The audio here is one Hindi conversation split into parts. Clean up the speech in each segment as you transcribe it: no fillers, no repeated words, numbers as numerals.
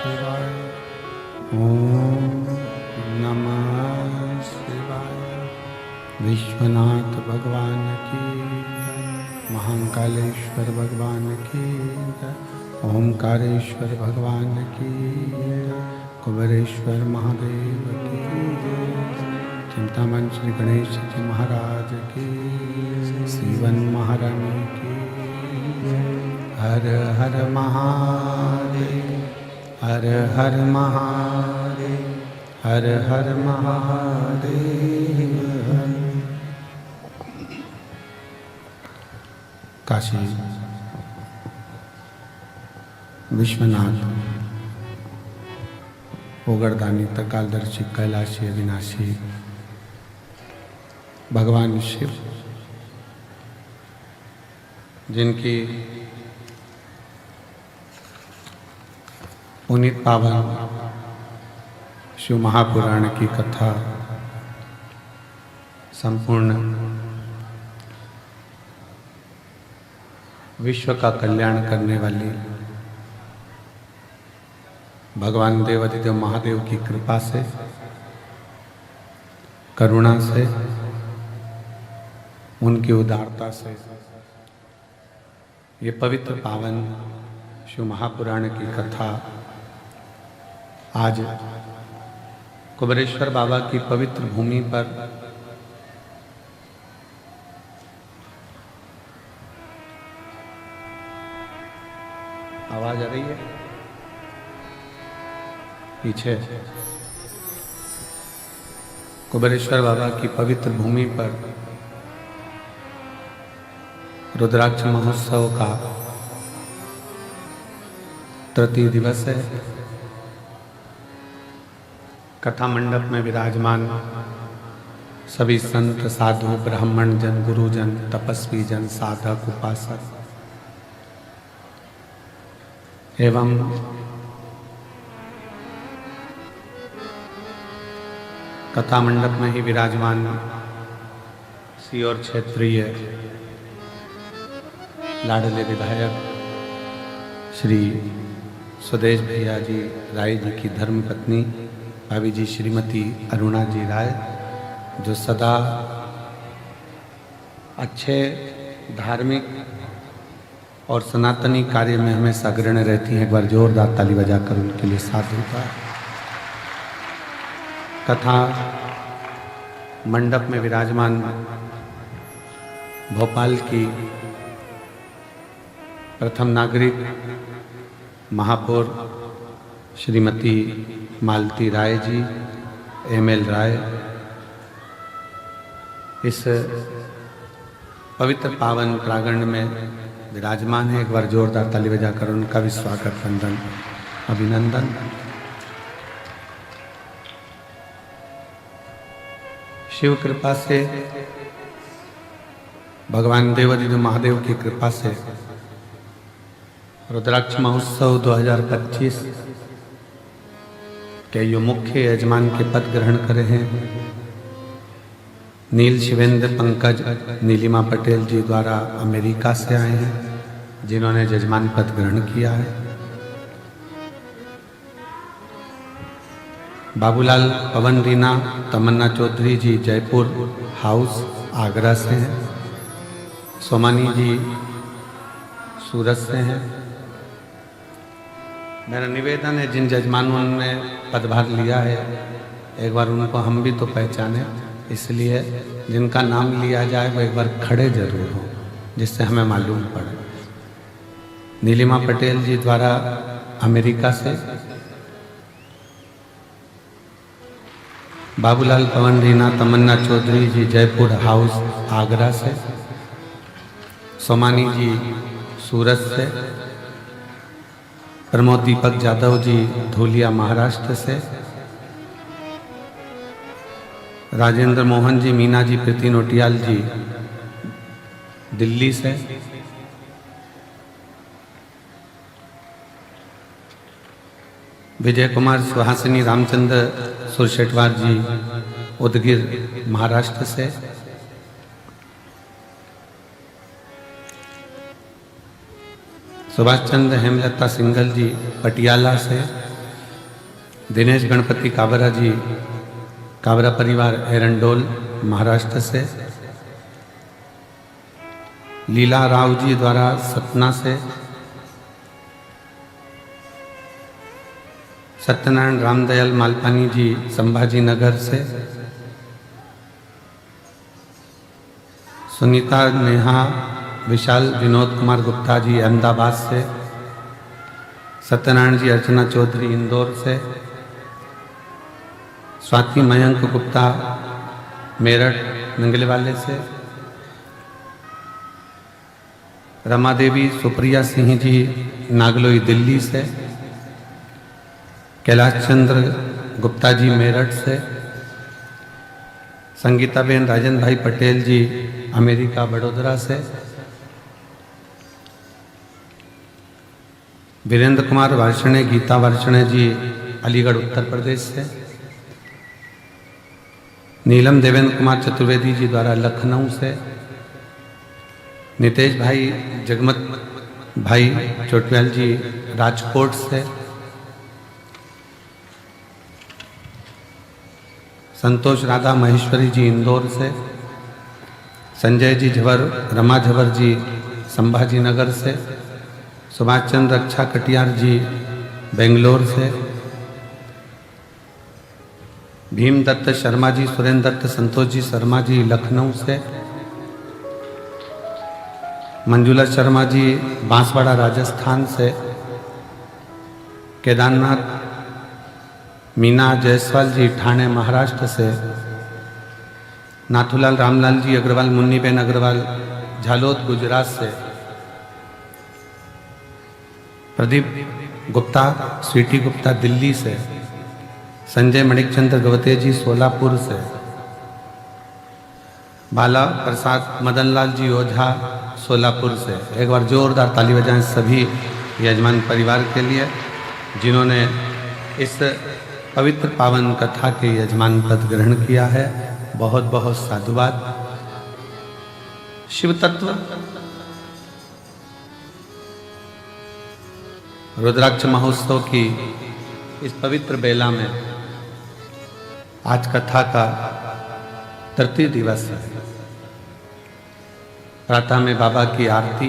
शिवाय। ओम नमः शिवाय। विश्वनाथ भगवान की जय। महाकालेश्वर भगवान की जय। ओमकारेश्वर भगवान की जय। कुबेरेश्वर महादेव की जय। चिंतामण श्री गणेश जी महाराज की जय। सीवन महारानी की जय। हर हर महादेव, हर हर महादेव, हर हर महादेव। काशी विश्वनाथ ओगरदानी तकालदर्शी कैलाशी अविनाशी भगवान शिव, जिनकी पुनीत पावन शिव महापुराण की कथा संपूर्ण विश्व का कल्याण करने वाली भगवान देवाधिदेव महादेव की कृपा से, करुणा से, उनकी उदारता से ये पवित्र पावन शिव महापुराण की कथा आज कुबेरेश्वर बाबा की पवित्र भूमि पर आवाज आ रही है पीछे। कुबेरेश्वर बाबा की पवित्र भूमि पर रुद्राक्ष महोत्सव का तृतीय दिवस है। कथा मंडप में विराजमान सभी संत, साधु, ब्राह्मण जन, गुरुजन, तपस्वी जन, साधक, उपासक एवं कथा मंडप में ही विराजमान सीहोर क्षेत्रीय लाडले विधायक श्री सुदेश भैया जी राय जी की धर्मपत्नी भाभी जी श्रीमती अरुणा जी राय, जो सदा अच्छे धार्मिक और सनातनी कार्य में हमेशा अग्रणी रहती हैं। एक बार जोरदार ताली बजाकर उनके लिए साधु का। कथा मंडप में विराजमान भोपाल की प्रथम नागरिक महापौर श्रीमती मालती राय जी, एमएल राय, इस पवित्र पावन प्रांगण में विराजमान है। एक बार जोरदार ताली बजाकर उनका भी स्वागत, वंदन, अभिनंदन। शिव कृपा से, भगवान देवाधिदेव महादेव की कृपा से रुद्राक्ष महोत्सव 2025 के जो मुख्य यजमान के पद ग्रहण करे हैं नील शिवेंद्र पंकज नीलिमा पटेल जी द्वारा अमेरिका से आए हैं, जिन्होंने यजमान पद ग्रहण किया है। बाबूलाल पवन रीना तमन्ना चौधरी जी जयपुर हाउस आगरा से हैं। सोमानी जी सूरत से हैं। मेरा निवेदन है, जिन जजमानों ने पदभार लिया है एक बार उनको हम भी तो पहचाने, इसलिए जिनका नाम लिया जाए वो एक बार खड़े जरूर हो, जिससे हमें मालूम पड़े। नीलिमा पटेल जी द्वारा अमेरिका से, बाबूलाल पवन रीना तमन्ना चौधरी जी जयपुर हाउस आगरा से, सोमानी जी सूरत से, प्रमोद दीपक जादव जी धूलिया महाराष्ट्र से, राजेंद्र मोहन जी, मीना जी, प्रीति नोटियाल जी दिल्ली से, विजय कुमार सुहासिनी रामचंद्र सुरशेटवार जी उदगीर महाराष्ट्र से, सुभाष चंद्र हेमलता सिंघल जी पटियाला से, दिनेश गणपति काबरा जी, काबरा परिवार एरंडोल महाराष्ट्र से। लीला राव जी द्वारा सतना से। सत्यनारायण रामदयाल मालपानी जी संभाजी नगर से। सुनीता नेहा विशाल विनोद कुमार गुप्ता जी अहमदाबाद से। सत्यनारायण जी अर्चना चौधरी इंदौर से। स्वाति मयंक गुप्ता मेरठ नंगलेवाले से। रमा देवी सुप्रिया सिंह जी नागलोई दिल्ली से। कैलाश चंद्र गुप्ता जी मेरठ से। संगीताबेन राजन भाई पटेल जी अमेरिका बड़ोदरा से। वीरेंद्र कुमार वार्षणे गीता वार्षणे जी अलीगढ़ उत्तर प्रदेश से। नीलम देवेंद्र कुमार चतुर्वेदी जी द्वारा लखनऊ से। नितेश भाई जगमत भाई चोटवाल जी राजकोट से। संतोष राधा महेश्वरी जी इंदौर से। संजय जी झवर रमा झवर जी संभाजी नगर से। सुभाष चंद्र रक्षा कटियार जी बेंगलोर से। भीम दत्त शर्मा जी सुरेंद्र दत्त संतोष जी शर्मा जी लखनऊ से। मंजुला शर्मा जी बांसवाड़ा राजस्थान से। केदारनाथ मीना जायसवाल जी ठाणे महाराष्ट्र से। नाथूलाल रामलाल जी अग्रवाल मुन्नीबेन अग्रवाल झालोद गुजरात से। प्रदीप गुप्ता स्वीटी गुप्ता दिल्ली से। संजय मणिकचंद्र गवते जी सोलापुर से। बाला प्रसाद मदनलाल जी ओझा सोलापुर से। एक बार जोरदार ताली बजाएं सभी यजमान परिवार के लिए जिन्होंने इस पवित्र पावन कथा के यजमान पद ग्रहण किया है। बहुत बहुत साधुवाद। शिव तत्व रुद्राक्ष महोत्सव की इस पवित्र बेला में आज कथा का तृतीय दिवस है। प्रातः में बाबा की आरती,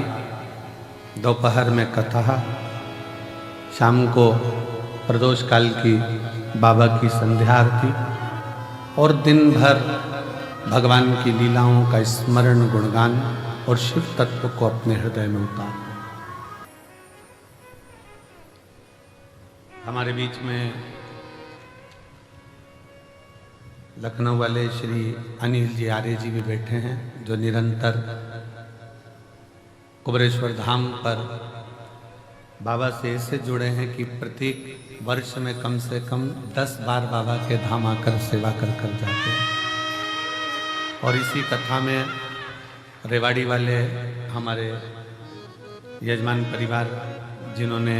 दोपहर में कथा, शाम को प्रदोष काल की बाबा की संध्या आरती और दिन भर भगवान की लीलाओं का स्मरण गुणगान और शिव तत्व को अपने हृदय में उतार। हमारे बीच में लखनऊ वाले श्री अनिल जी आर्य जी भी बैठे हैं जो निरंतर कुबरेश्वर धाम पर बाबा से ऐसे जुड़े हैं कि प्रत्येक वर्ष में कम से कम 10 बार बाबा के धाम आकर सेवा कर जाते हैं। और इसी कथा में रेवाड़ी वाले हमारे यजमान परिवार जिन्होंने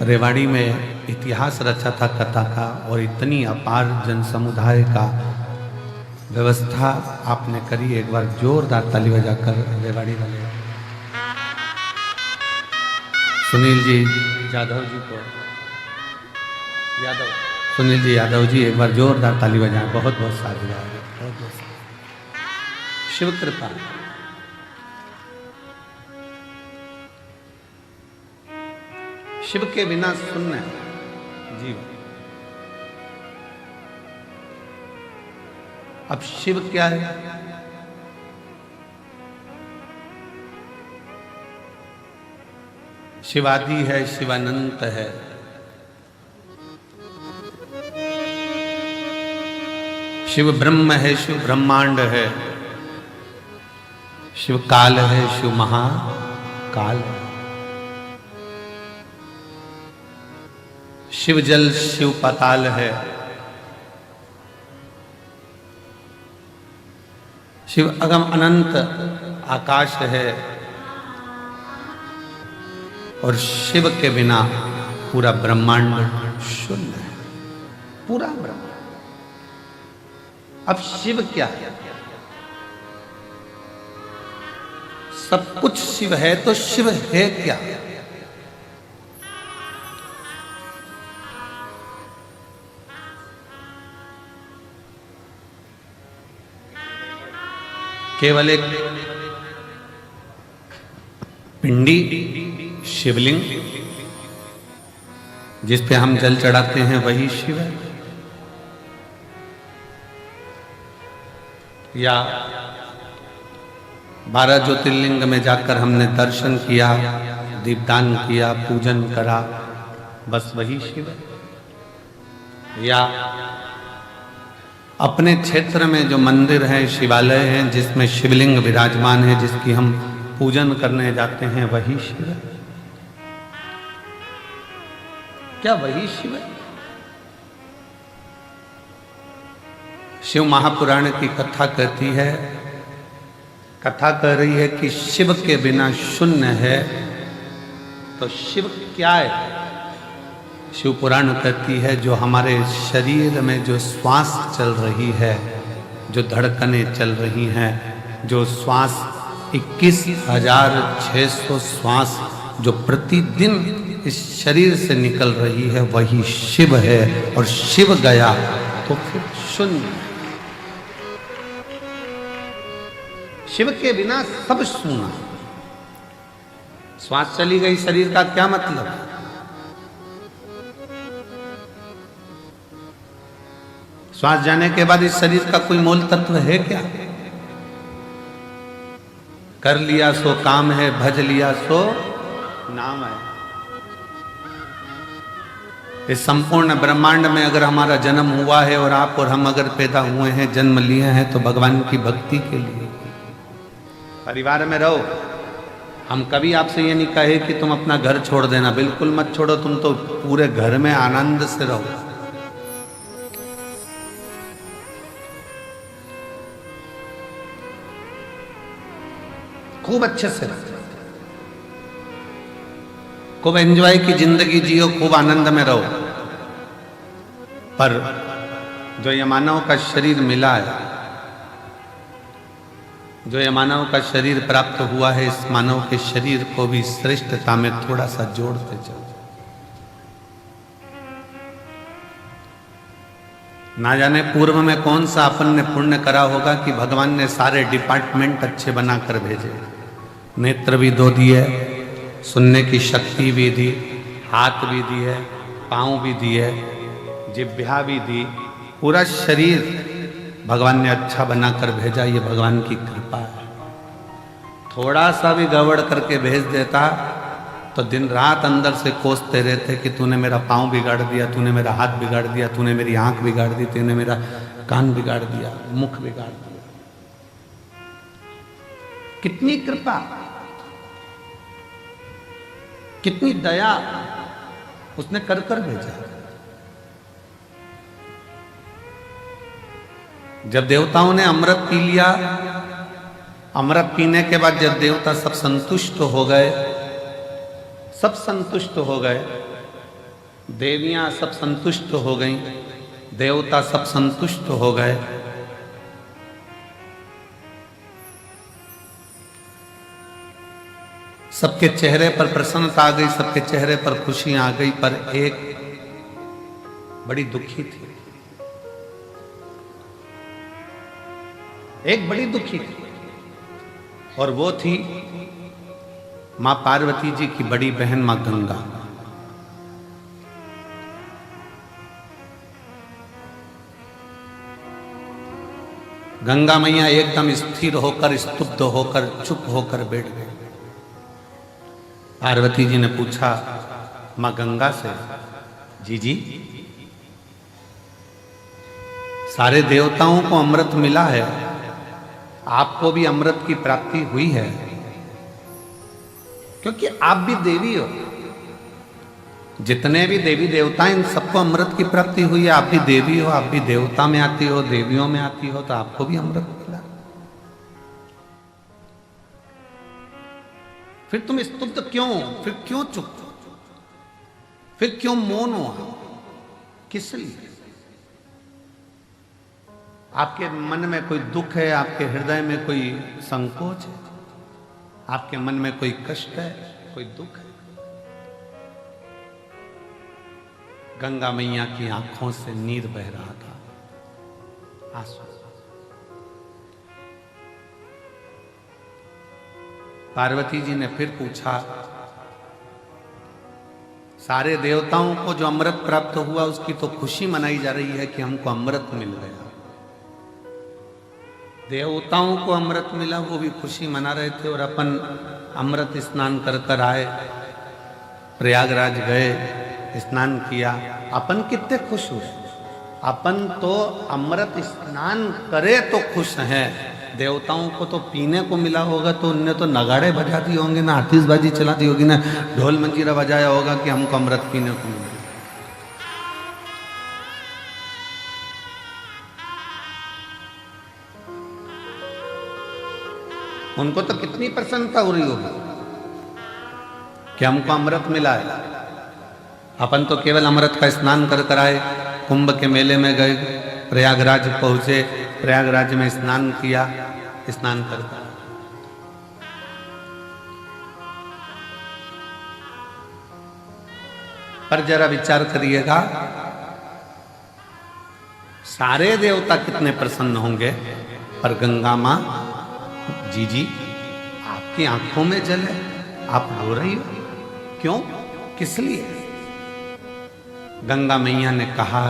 रेवाड़ी में इतिहास रचा था कथा का और इतनी अपार जन समुदाय का व्यवस्था आपने करी। एक बार जोरदार ताली बजाकर रेवाड़ी वाले सुनील जी यादव जी को सुनील जी यादव जी एक बार जोरदार ताली बजाएं। बहुत बहुत साधुवाद। बहुत बहुत शिव कृपा। शिव के बिना शून्य जीवन। अब शिव क्या है? शिवादि है, शिवानंत है। शिव ब्रह्म है, शिव ब्रह्मांड है। शिव काल है, शिव महाकाल है। शिव जल शिव पाताल है। शिव अगम अनंत आकाश है। और शिव के बिना पूरा ब्रह्मांड शून्य है। पूरा ब्रह्मांड। अब शिव क्या है? सब कुछ शिव है तो शिव है क्या? केवल एक पिंडी शिवलिंग जिस पे हम जल चढ़ाते हैं वही शिव है, या 12 ज्योतिर्लिंग में जाकर हमने दर्शन किया, दीपदान किया, पूजन करा, बस वही शिव है, या अपने क्षेत्र में जो मंदिर है, शिवालय हैं जिसमें शिवलिंग विराजमान है, जिसकी हम पूजन करने जाते हैं, वही शिव है। क्या वही शिव है? शिव महापुराण की कथा कहती है, कथा कह रही है कि शिव के बिना शून्य है, तो शिव क्या है? शिव पुराण कहती है जो हमारे शरीर में जो श्वास चल रही है, जो धड़कनें चल रही हैं, जो श्वास 21,600 श्वास जो प्रतिदिन इस शरीर से निकल रही है, वही शिव है। और शिव गया तो फिर शून्य। शिव के बिना सब शून्य। श्वास चली गई शरीर का क्या मतलब? श्वास जाने के बाद इस शरीर का कोई मूल तत्व है क्या? कर लिया सो काम है, भज लिया सो नाम है। इस संपूर्ण ब्रह्मांड में अगर हमारा जन्म हुआ है और आप और हम अगर पैदा हुए हैं, जन्म लिए हैं, तो भगवान की भक्ति के लिए। परिवार में रहो। हम कभी आपसे ये नहीं कहे कि तुम अपना घर छोड़ देना, बिल्कुल मत छोड़ो, तुम तो पूरे घर में आनंद से रहो। खूब अच्छे से रहो, खूब एंजॉय की जिंदगी जियो, खूब आनंद में रहो। पर जो ये मानव का शरीर मिला है, जो ये मानव का शरीर प्राप्त हुआ है, इस मानव के शरीर को भी श्रेष्ठता में थोड़ा सा जोड़ते चलो। ना जाने पूर्व में कौन सा अपन ने पुण्य करा होगा कि भगवान ने सारे डिपार्टमेंट अच्छे बनाकर भेजे। नेत्र भी दो दिए, सुनने की शक्ति भी दी, हाथ भी दिए, पांव भी दिए, जिह्वा भी दी, पूरा शरीर भगवान ने अच्छा बनाकर भेजा। ये भगवान की कृपा है। थोड़ा सा भी गड़बड़ करके भेज देता तो दिन रात अंदर से कोसते रहते कि तूने मेरा पांव बिगाड़ दिया, तूने मेरा हाथ बिगाड़ दिया, तूने मेरी आंख बिगाड़ दी, तूने मेरा कान बिगाड़ दिया, मुख बिगाड़ दिया। कितनी कृपा, कितनी दया उसने कर कर भेजा। जब देवताओं ने अमृत पी लिया, अमृत पीने के बाद जब देवता सब संतुष्ट हो गए, सब संतुष्ट हो गए, देवियां सब संतुष्ट हो गईं, देवता सब संतुष्ट हो गए, सबके चेहरे पर प्रसन्नता आ गई, सबके चेहरे पर खुशी आ गई, पर एक बड़ी दुखी थी, एक बड़ी दुखी थी, और वो थी मां पार्वती जी की बड़ी बहन मां गंगा। गंगा मैया एकदम स्थिर होकर, स्तुब्ध होकर, चुप होकर बैठ गई। पार्वती जी ने पूछा मां गंगा से, जी सारे देवताओं को अमृत मिला है, आपको भी अमृत की प्राप्ति हुई है, क्योंकि आप भी देवी हो। जितने भी देवी देवता इन सबको अमृत की प्राप्ति हुई है। आप भी देवी हो, आप भी देवता में आती हो, देवियों में आती हो, तो आपको भी अमृत मिला। फिर तुम स्तुब्ध क्यों? फिर क्यों चुप? फिर क्यों मौन हो? किस लिए? आपके मन में कोई दुख है, आपके हृदय में कोई संकोच है, आपके मन में कोई कष्ट है, कोई दुख है? गंगा मैया की आंखों से नीर बह रहा था, आंसू। पार्वती जी ने फिर पूछा, सारे देवताओं को जो अमृत प्राप्त हुआ उसकी तो खुशी मनाई जा रही है कि हमको अमृत मिल गया। देवताओं को अमृत मिला, वो भी खुशी मना रहे थे, और अपन अमृत स्नान कर कर आए, प्रयागराज गए, स्नान किया, अपन कितने खुश हुए। अपन तो अमृत स्नान करे तो खुश हैं, देवताओं को तो पीने को मिला होगा तो उनने तो नगाड़े बजा दिए होंगे ना, आतिशबाजी चला दी होगी ना, ढोल मंजीरा बजाया होगा कि हमको अमृत पीने को मिला। उनको तो कितनी प्रसन्नता हो रही होगी कि हमको अमृत मिला है। अपन तो केवल अमृत का स्नान कर कर आए, कुंभ के मेले में गए, प्रयागराज पहुंचे, प्रयागराज में स्नान किया, स्नान करता। पर जरा विचार करिएगा, सारे देवता कितने प्रसन्न होंगे, पर गंगा मां, जी आपकी आंखों में जल है, आप रो रही हो क्यों, किस लिए? गंगा मैया ने कहा,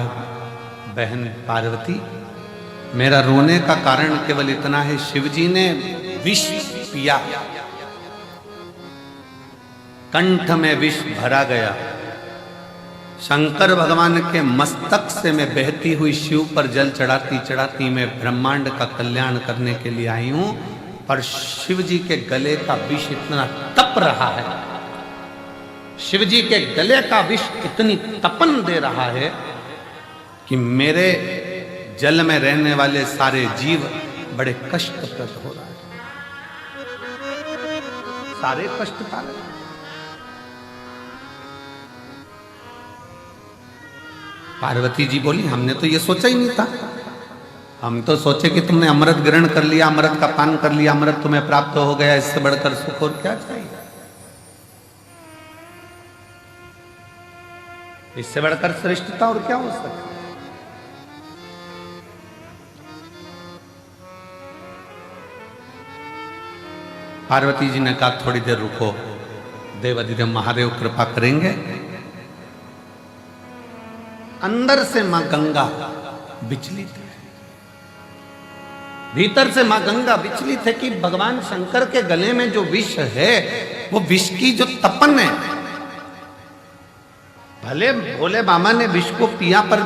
बहन पार्वती, मेरा रोने का कारण केवल इतना है, शिवजी ने विष पिया, कंठ में विष भरा गया, शंकर भगवान के मस्तक से मैं बहती हुई शिव पर जल चढ़ाती चढ़ाती मैं ब्रह्मांड का कल्याण करने के लिए आई हूं, पर शिव जी के गले का विष इतना तप रहा है, शिव जी के गले का विष इतनी तपन दे रहा है कि मेरे जल में रहने वाले सारे जीव बड़े कष्टप्रद हो रहे हैं, सारे कष्ट पा रहे हैं। पार्वती जी बोली, हमने तो ये सोचा ही नहीं था, हम तो सोचे कि तुमने अमृत ग्रहण कर लिया, अमृत का पान कर लिया, अमृत तुम्हें प्राप्त हो गया, इससे बढ़कर सुख और क्या चाहिए, इससे बढ़कर श्रेष्ठता और क्या हो सकती। पार्वती जी ने कहा, थोड़ी देर रुको, देवाधिदेव महादेव कृपा करेंगे। अंदर से मां गंगा विचलित है, भीतर से मां गंगा विचलित है कि भगवान शंकर के गले में जो विष है, वो विष की जो तपन है, भले भोले बाबा ने विष को पिया, पर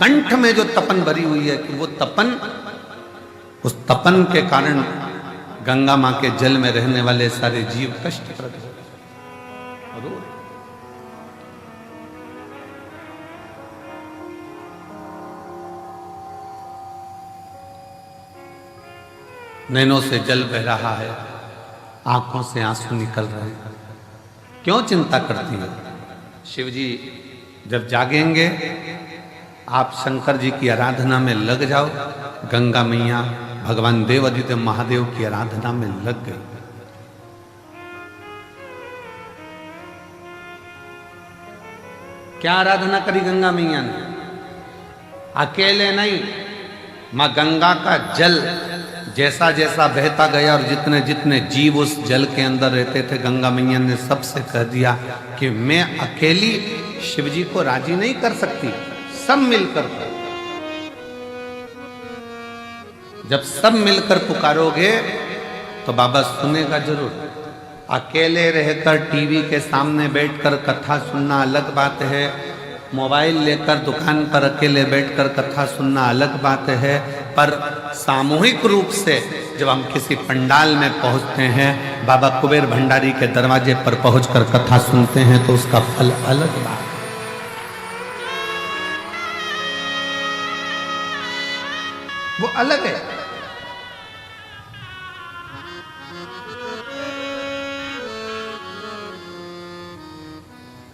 कंठ में जो तपन भरी हुई है, कि वो तपन, उस तपन के कारण गंगा मां के जल में रहने वाले सारे जीव कष्टप्रद हो रहे। नैनों से जल बह रहा है, आंखों से आंसू निकल रहे हैं, क्यों चिंता करती है? शिव जी जब जागेंगे, आप शंकर जी की आराधना में लग जाओ। गंगा मैया भगवान देवाधिदेव महादेव की आराधना में लग गई। क्या आराधना करी गंगा मैया ने? अकेले नहीं, मां गंगा का जल जैसा जैसा बहता गया और जितने जितने जीव उस जल के अंदर रहते थे, गंगा मैया ने सबसे कह दिया कि मैं अकेली शिवजी को राजी नहीं कर सकती, सब मिलकर। जब सब मिलकर पुकारोगे तो बाबा सुनेगा जरूर। अकेले रहकर टीवी के सामने बैठकर कथा सुनना अलग बात है, मोबाइल लेकर दुकान पर अकेले बैठकर कथा सुनना अलग बात है, पर सामूहिक रूप से जब हम किसी पंडाल में पहुंचते हैं, बाबा कुबेर भंडारी के दरवाजे पर पहुंचकर कथा सुनते हैं, तो उसका फल अलग बात है। वो अलग है।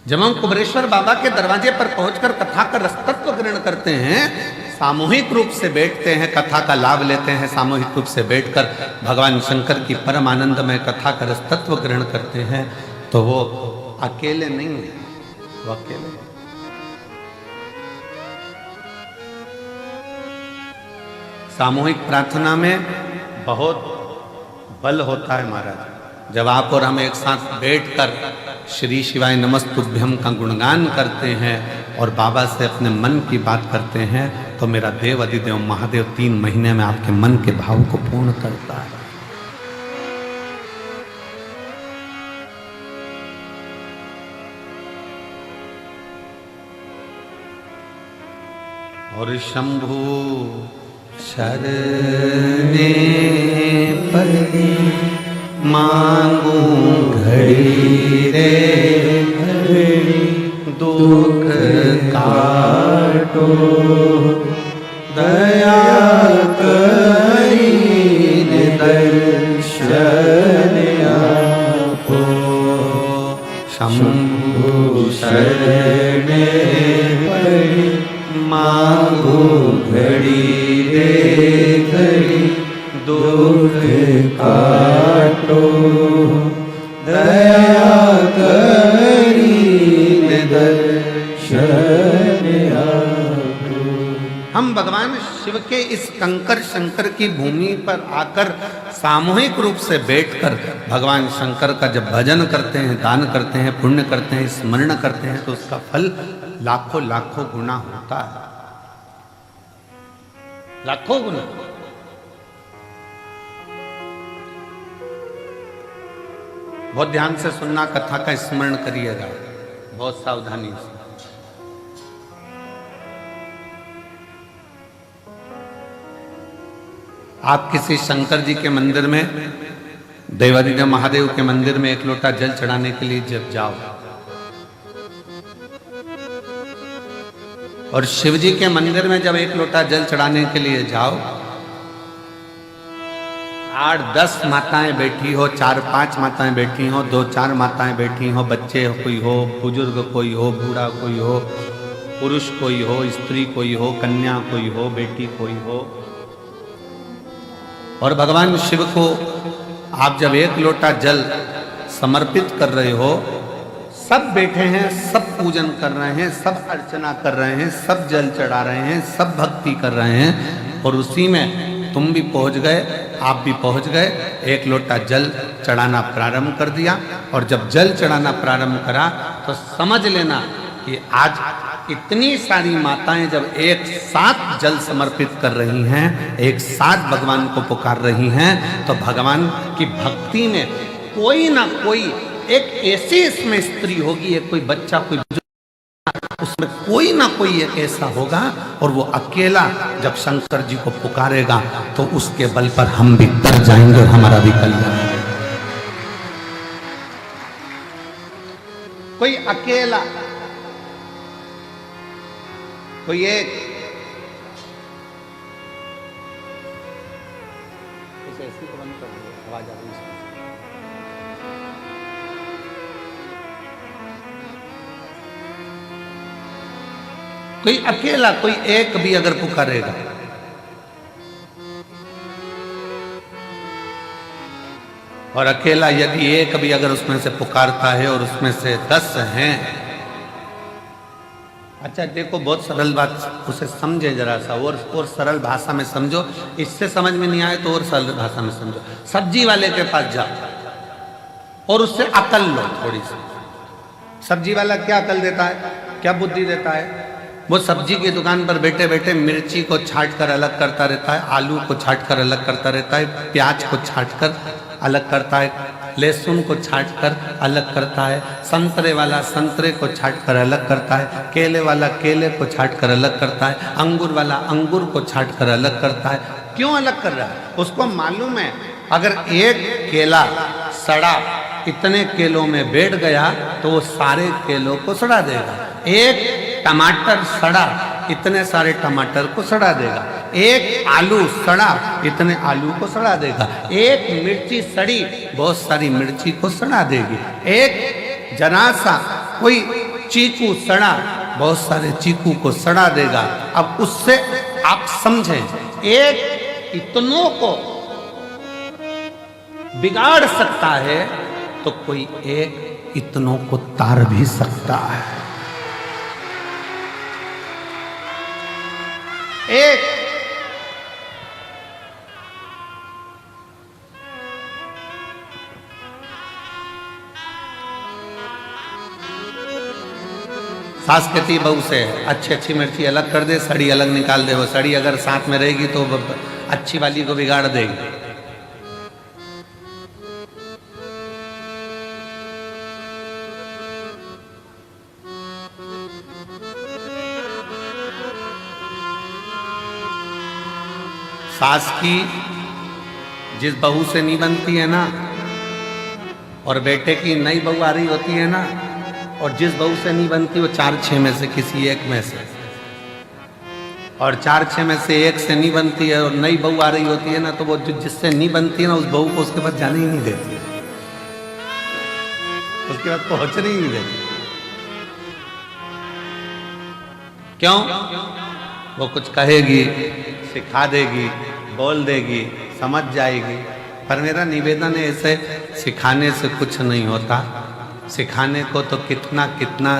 जब हम कुबेरेश्वर बाबा के दरवाजे पर पहुंचकर कथा का रसतत्व ग्रहण करते हैं, सामूहिक रूप से बैठते हैं, कथा का लाभ लेते हैं, सामूहिक रूप से बैठकर भगवान शंकर की परम आनंदमय कथा का रसतत्व ग्रहण करते हैं, तो वो अकेले नहीं है, वो अकेले। सामूहिक प्रार्थना में बहुत बल होता है महाराज। जब आप और हम एक साथ बैठकर श्री शिवाय नमस्तुभ्यम का गुणगान करते हैं और बाबा से अपने मन की बात करते हैं, तो मेरा देव अधिदेव महादेव 3 महीने में आपके मन के भाव को पूर्ण करता है। और शंभु शरणे पड़े मांगू घड़ी रे घड़ी, दुख काटो दया करी दर्शन आपो। शंभु शरणे पड़े मांगो घड़ी रे घड़ी, दुख काटो दया करी दर्शन आपो। हम भगवान शिव के इस कंकर शंकर की भूमि पर आकर सामूहिक रूप से बैठकर भगवान शंकर का जब भजन करते हैं, दान करते हैं, पुण्य करते हैं, स्मरण करते हैं, तो उसका फल लाखों लाखों गुना होता है, लाखों गुना। बहुत ध्यान से सुनना, कथा का स्मरण करिएगा बहुत सावधानी से। आप किसी शंकर जी के मंदिर में, देवाधिदेव महादेव के मंदिर में एक लोटा जल चढ़ाने के लिए जब जाओ और शिव जी के मंदिर में जब एक लोटा जल चढ़ाने के लिए जाओ, 8-10 माताएं बैठी हो, 4-5 माताएं बैठी हो, 2-4 माताएं बैठी हो, बच्चे कोई हो, बुजुर्ग कोई हो, बूढ़ा कोई हो, पुरुष कोई हो, स्त्री कोई हो, कन्या कोई हो, बेटी कोई हो, और भगवान शिव को आप जब एक लोटा जल समर्पित कर रहे हो, सब बैठे हैं, सब पूजन कर रहे हैं, सब अर्चना कर रहे हैं, सब जल चढ़ा रहे हैं, सब भक्ति कर रहे हैं, और उसी में तुम भी पहुंच गए, आप भी पहुंच गए, एक लोटा जल चढ़ाना प्रारंभ कर दिया। और जब जल चढ़ाना प्रारंभ करा तो समझ लेना कि आज इतनी सारी माताएं जब एक साथ जल समर्पित कर रही हैं, एक साथ भगवान को पुकार रही हैं, तो भगवान की भक्ति में कोई ना कोई एक ऐसी इसमें स्त्री होगी, एक कोई बच्चा, कोई उसमें कोई ना कोई एक ऐसा होगा, और वो अकेला जब शंकर जी को पुकारेगा तो उसके बल पर हम भी तर जाएंगे और हमारा भी कल्याण। कोई अकेला, कोई एक, ऐसी तो बंद कर दो, आवाज आ रही है। कोई अकेला, कोई एक भी अगर पुकारेगा, और अकेला यदि एक भी अगर उसमें से पुकारता है और उसमें से 10 हैं, अच्छा देखो बहुत सरल बात, उसे समझे जरा सा, और सरल भाषा में समझो, इससे समझ में नहीं आए तो और सरल भाषा में समझो। सब्जी वाले के पास जाओ और उससे अकल लो थोड़ी सी। सब्जी वाला क्या अकल देता है, क्या बुद्धि देता है? वो सब्जी की दुकान पर बैठे बैठे मिर्ची को छाट कर अलग करता रहता है, आलू को छाट कर अलग करता रहता है, प्याज को छाट कर अलग करता है, लहसुन को छाट कर अलग करता है, संतरे वाला संतरे को छाट कर अलग करता है, केले वाला केले को छाट कर अलग करता है, अंगूर वाला अंगूर को छाट कर अलग करता है। क्यों अलग कर रहा है? उसको मालूम है अगर एक केला सड़ा इतने केलों में बैठ गया तो वो सारे केलों को सड़ा देगा। एक टमाटर सड़ा इतने सारे टमाटर को सड़ा देगा। एक आलू सड़ा इतने आलू को सड़ा देगा। एक मिर्ची सड़ी बहुत सारी मिर्ची को सड़ा देगी। एक जरा सा कोई चीकू सड़ा बहुत सारे चीकू को सड़ा देगा। अब उससे आप समझें, एक इतनों को बिगाड़ सकता है तो कोई एक इतनों को तार भी सकता है। एक सास कहती बहू से अच्छी अच्छी मिर्ची अलग कर दे, सड़ी अलग निकाल दे। वो सड़ी अगर साथ में रहेगी तो अच्छी वाली को बिगाड़ देगी। सास की जिस बहू से नहीं बनती है ना, और बेटे की नई बहू आ रही होती है ना, और जिस बहू से नहीं बनती वो 4-6 में से किसी एक में से, और 4-6 में से एक से नहीं बनती है और नई बहू आ रही होती है ना, तो वो जिससे नहीं बनती है ना उस बहू को उसके पास जाने ही नहीं देती, उसके बाद पहुंचने ही नहीं देती। क्यों? वो कुछ कहेगी, सिखा देगी, बोल देगी, समझ जाएगी। पर मेरा निवेदन है, ऐसे सिखाने से कुछ नहीं होता। सिखाने को तो कितना कितना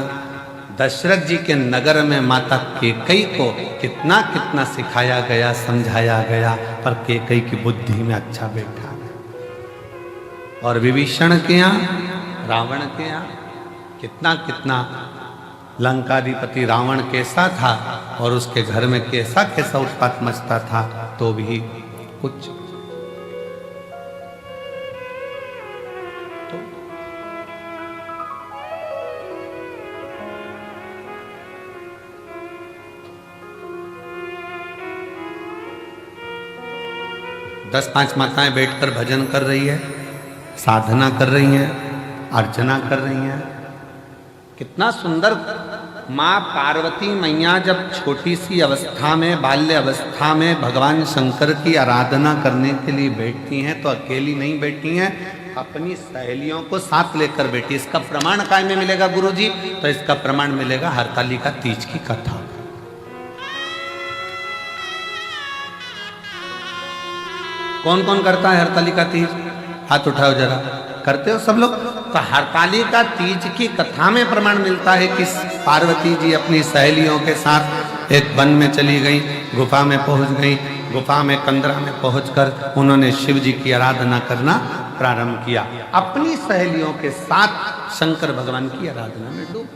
दशरथ जी के नगर में माता कैकेयी को कितना कितना सिखाया गया, समझाया गया, पर कैकेयी की बुद्धि में अच्छा बैठा। और विभीषण के यहाँ, रावण के यहाँ कितना कितना लंकाधिपति रावण कैसा था और उसके घर में कैसा कैसा उत्पात मचता था, तो भी कुछ तो दस 5 माताएं बैठकर भजन कर रही है, साधना कर रही हैं, अर्चना कर रही हैं। कितना सुंदर। माँ पार्वती मैया जब छोटी सी अवस्था में, बाल्य अवस्था में भगवान शंकर की आराधना करने के लिए बैठती हैं, तो अकेली नहीं बैठी हैं, अपनी सहेलियों को साथ लेकर बैठी। इसका प्रमाण काय में मिलेगा गुरुजी? तो इसका प्रमाण मिलेगा हरतालिका तीज की कथा। कौन कौन करता है हरतालिका तीज? हाथ उठाओ जरा। करते हो सब लोग? तो हरतालिका तीज की कथा में प्रमाण मिलता है कि पार्वती जी अपनी सहेलियों के साथ एक वन में चली गई, गुफा में पहुंच गई। गुफा में कंदरा में पहुंचकर उन्होंने शिव जी की आराधना करना प्रारंभ किया। अपनी सहेलियों के साथ शंकर भगवान की आराधना में डूब।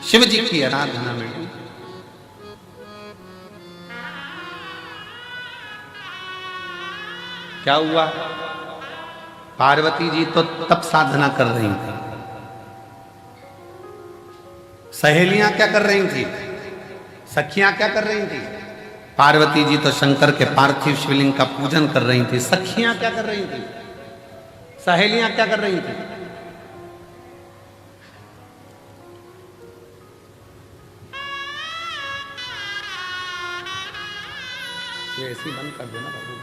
शिव जी की आराधना में डूब। क्या हुआ? पार्वती जी तो तब साधना कर रही थी, सहेलियां क्या कर रही थी? सखियां क्या कर रही थी? पार्वती जी तो शंकर के पार्थिव शिवलिंग का पूजन कर रही थी। सखियां क्या कर रही थी? सहेलियां क्या कर रही थी? ये ऐसी बंद कर देना बाबू।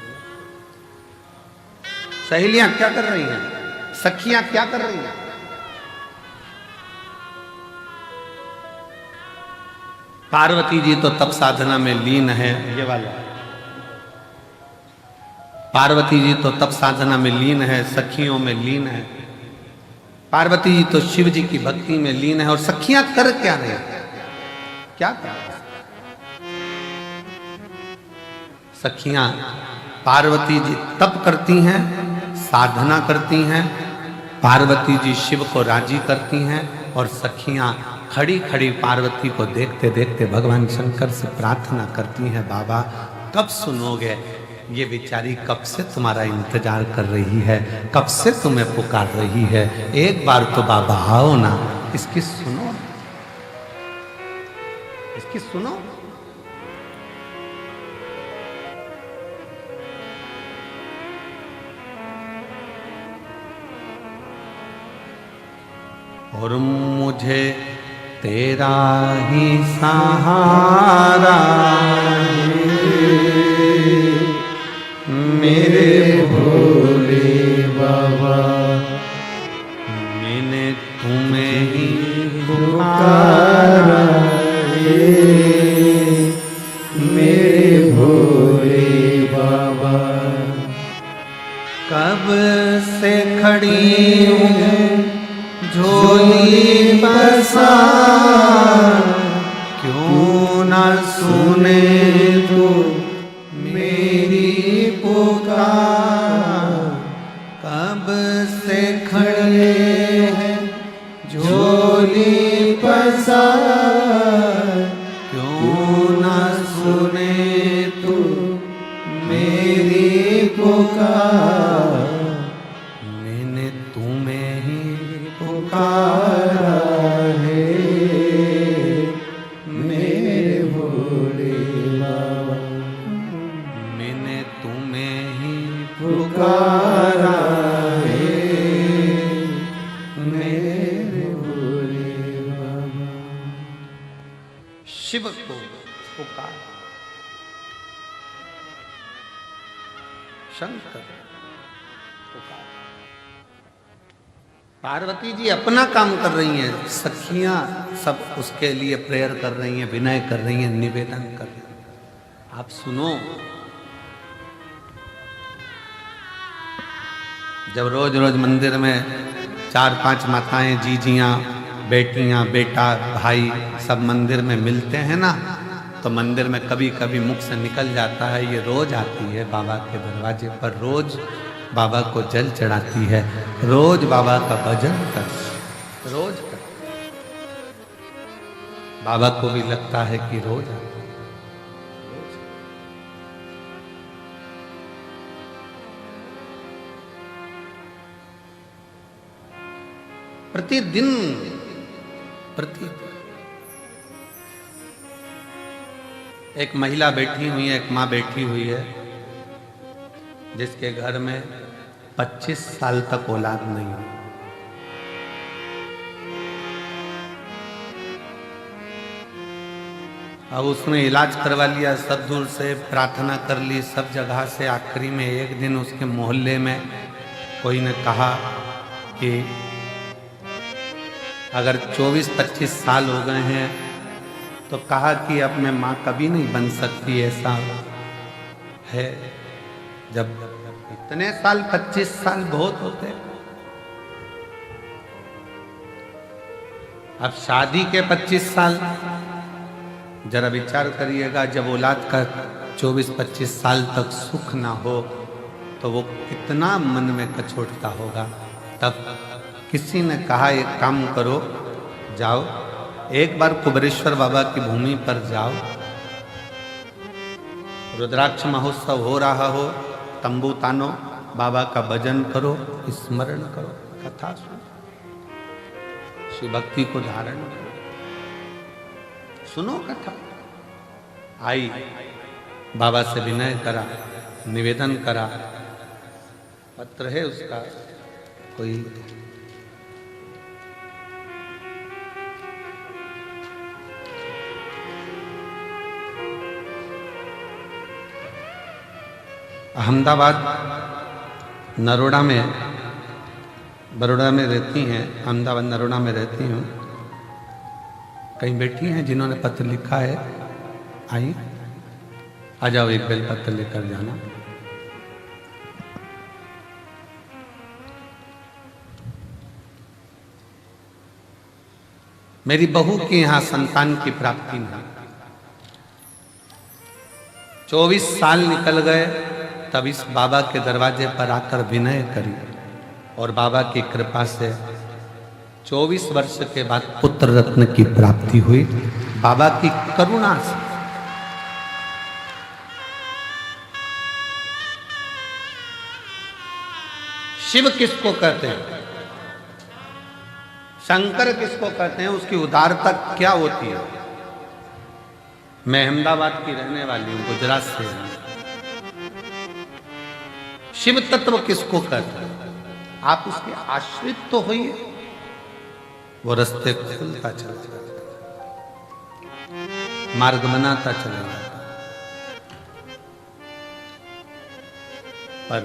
सहेलियां क्या कर रही हैं? सखियां क्या कर रही हैं? पार्वती जी तो तप साधना में लीन है। ये वाला पार्वती जी तो तप साधना में लीन है, सखियों में लीन है। पार्वती जी तो शिव जी की भक्ति में लीन है। और सखियां कर क्या रही? क्या कर? सखियां पार्वती जी तप करती हैं, साधना करती हैं, पार्वती जी शिव को राजी करती हैं, और सखियां खड़ी खड़ी पार्वती को देखते देखते भगवान शंकर से प्रार्थना करती हैं, बाबा कब सुनोगे? ये बेचारी कब से तुम्हारा इंतजार कर रही है, कब से तुम्हें पुकार रही है। एक बार तो बाबा आओ ना, इसकी सुनो, इसकी सुनो। और मुझे तेरा ही सहारा मेरे भोले बाबा, मैंने तुम्हें ही पुकारा मेरे भोले बाबा। कब से खड़ी हूँ झोली बसा, क्यों ना सुने तू मेरी पुकार। अब से खड़े हैं झोली पसार, क्यों ना सुने तू मेरी पुकार। मैंने तुम्हें ही पुकारा है मेरे भोले बाबा, मैंने तुम्हें ही पुकारा है मेरे भोले बाबा। शिव को पुकार, शंकर पुकार। पार्वती जी अपना काम कर रही हैं, सखियां सब उसके लिए प्रेयर कर रही हैं, विनय कर रही हैं, निवेदन कर रही हैं। आप सुनो, जब रोज रोज मंदिर में 4-5 माताएं, जीजियां, बेटियां, बेटा, भाई सब मंदिर में मिलते हैं ना, तो मंदिर में कभी कभी मुख से निकल जाता है, ये रोज आती है बाबा के दरवाजे पर, रोज बाबा को जल चढ़ाती है, रोज बाबा का भजन कर, रोज कर। बाबा को भी लगता है कि रोज आती है। प्रतिदिन एक महिला बैठी हुई है, एक माँ बैठी हुई है, जिसके घर में 25 साल तक औलाद नहीं है। अब उसने इलाज करवा लिया, सब दूर से प्रार्थना कर ली, सब जगह से। आखिरी में एक दिन उसके मोहल्ले में कोई ने कहा कि अगर 24-25 साल हो गए हैं तो कहा कि अब मैं माँ कभी नहीं बन सकती, ऐसा है। जब इतने साल, 25 साल बहुत होते। अब शादी के 25 साल, जरा विचार करिएगा, जब औलाद का 24-25 साल तक सुख ना हो तो वो कितना मन में कचोटता होगा। तब किसी ने कहा एक काम करो, जाओ एक बार कुबेरेश्वर बाबा की भूमि पर जाओ, रुद्राक्ष महोत्सव हो रहा हो, तंबू तानो, बाबा का भजन करो, स्मरण करो, कथा सुनो, शिव भक्ति को धारण करो, सुनो कथा। आई, बाबा से विनय करा, निवेदन करा, पत्र है उसका, कोई अहमदाबाद नरोड़ा में, बड़ौदा में रहती हैं, अहमदाबाद नरोड़ा में रहती हूँ। कहीं बैठी हैं जिन्होंने पत्र लिखा है, आई आ जाओ, एक बेल पत्र लेकर जाना। मेरी बहू की यहाँ संतान की प्राप्ति नहीं, 24 साल निकल गए, तब इस बाबा के दरवाजे पर आकर विनय करी और बाबा की कृपा से 24 वर्ष के बाद पुत्र रत्न की प्राप्ति हुई, बाबा की करुणा से। शिव किसको कहते हैं, शंकर किसको कहते हैं, उसकी उदारता क्या होती है। मैं अहमदाबाद की रहने वाली हूं, गुजरात से हूं। शिव तत्व किसको कहते हैं, आप उसके आश्रित तो होइए, वो रास्ते खुलता चला जाता, मार्ग बनाता चला जाता। पर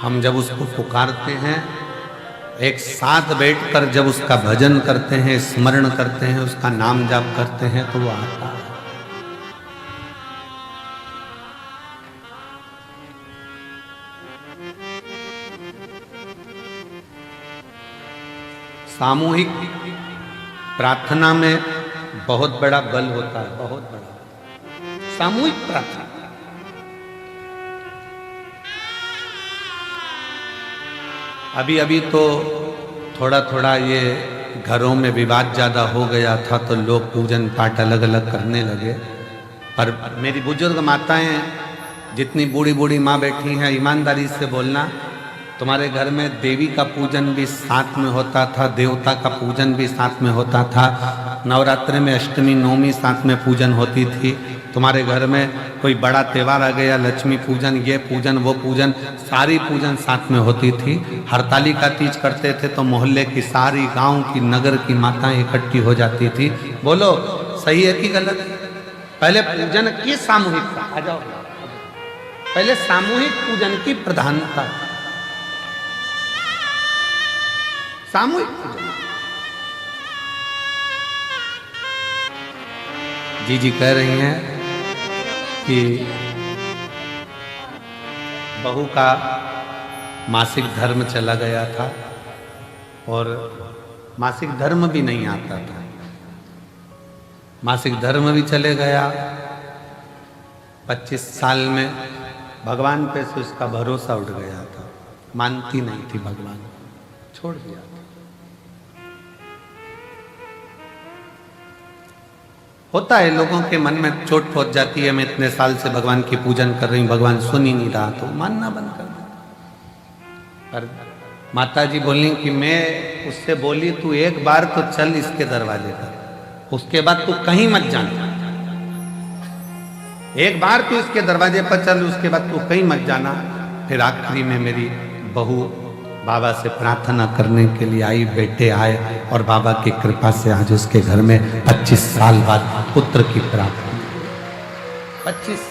हम जब उसको पुकारते हैं, एक साथ बैठकर जब उसका भजन करते हैं, स्मरण करते हैं, उसका नाम जाप करते हैं, तो वो आता है। सामूहिक प्रार्थना में बहुत बड़ा बल होता है, बहुत बड़ा। सामूहिक प्रार्थना, अभी अभी तो थोड़ा थोड़ा ये घरों में विवाद ज़्यादा हो गया था तो लोग पूजन पाठ अलग अलग करने लगे। पर मेरी बुजुर्ग माताएं, जितनी बूढ़ी बूढ़ी माँ बैठी हैं, ईमानदारी से बोलना, तुम्हारे घर में देवी का पूजन भी साथ में होता था, देवता का पूजन भी साथ में होता था, नवरात्रि में अष्टमी नवमी साथ में पूजन होती थी। तुम्हारे घर में कोई बड़ा त्यौहार आ गया, लक्ष्मी पूजन, ये पूजन, वो पूजन, सारी पूजन साथ में होती थी। हरतालिका तीज करते थे तो मोहल्ले की सारी, गांव की, नगर की माताएं इकट्ठी हो जाती थी। बोलो सही है कि गलत? पहले पूजन की सामूहिकता, आ जाओ, पहले सामूहिक पूजन की प्रधानता, सामूहिक पूजन। जी कह रही हैं कि बहू का मासिक धर्म चला गया था और मासिक धर्म भी नहीं आता था, मासिक धर्म भी चले गया। 25 साल में भगवान पे से उसका भरोसा उठ गया था, मानती नहीं थी भगवान, छोड़ दिया था। होता है, लोगों के मन में चोट पहुंच जाती है, मैं इतने साल से भगवान की पूजन कर रही हूँ, भगवान सुन ही नहीं रहा, तो मानना बंद कर दिया। पर माता जी बोली कि मैं उससे बोली तू एक बार तो चल इसके दरवाजे पर, उसके बाद तू कहीं मत जाना, एक बार तू इसके दरवाजे पर चल, उसके बाद तू कहीं मत जाना। फिर आखिरी में मेरी बहू बाबा से प्रार्थना करने के लिए आई, बेटे आए और बाबा की कृपा से आज उसके घर में 25 साल बाद पुत्र की प्राप्ति। 25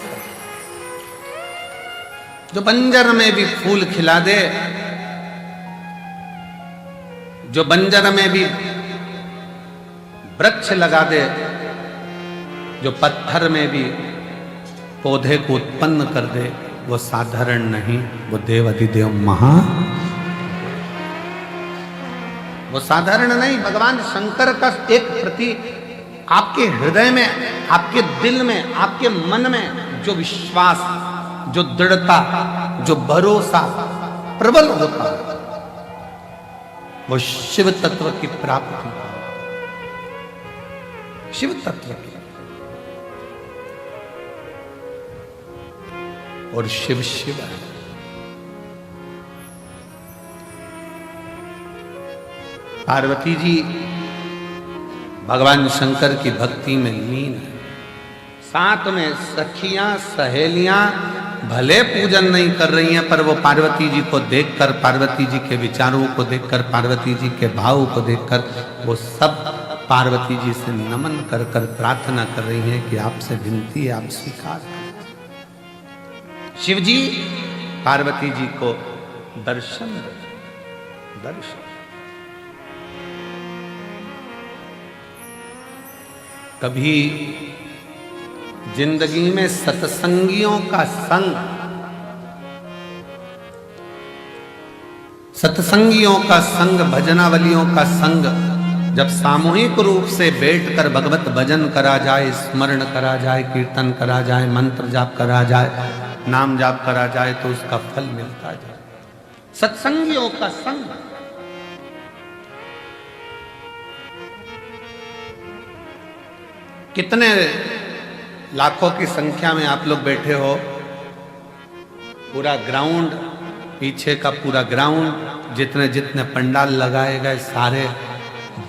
जो बंजर में भी फूल खिला दे, जो बंजर में भी वृक्ष लगा दे, जो पत्थर में भी पौधे को उत्पन्न कर दे, वो साधारण नहीं, वो देव अधिदेव महा, वो साधारण नहीं। भगवान शंकर का एक प्रति आपके हृदय में, आपके दिल में, आपके मन में जो विश्वास, जो दृढ़ता, जो भरोसा प्रबल होता है, वो शिव तत्व की प्राप्ति, शिव तत्व की। और शिव शिव है, पार्वती जी भगवान शंकर की भक्ति में लीन है। साथ में सखियां, सहेलियां भले पूजन नहीं कर रही हैं, पर वो पार्वती जी को देखकर, पार्वती जी के विचारों को देखकर, पार्वती जी के भाव को देखकर, वो सब पार्वती जी से नमन कर कर प्रार्थना कर रही हैं कि आपसे विनती है, आप स्वीकार करें। शिव जी पार्वती जी को दर्शन दे, दर्शन। कभी जिंदगी में सत्संगियों का संग, सत्संगियों का संग, भजनावलियों का संग, जब सामूहिक रूप से बैठकर भगवत भजन करा जाए, स्मरण करा जाए, कीर्तन करा जाए, मंत्र जाप करा जाए, नाम जाप करा जाए, तो उसका फल मिलता जाए। सत्संगियों का संग, कितने लाखों की संख्या में आप लोग बैठे हो, पूरा ग्राउंड, पीछे का पूरा ग्राउंड, जितने जितने पंडाल लगाए गए सारे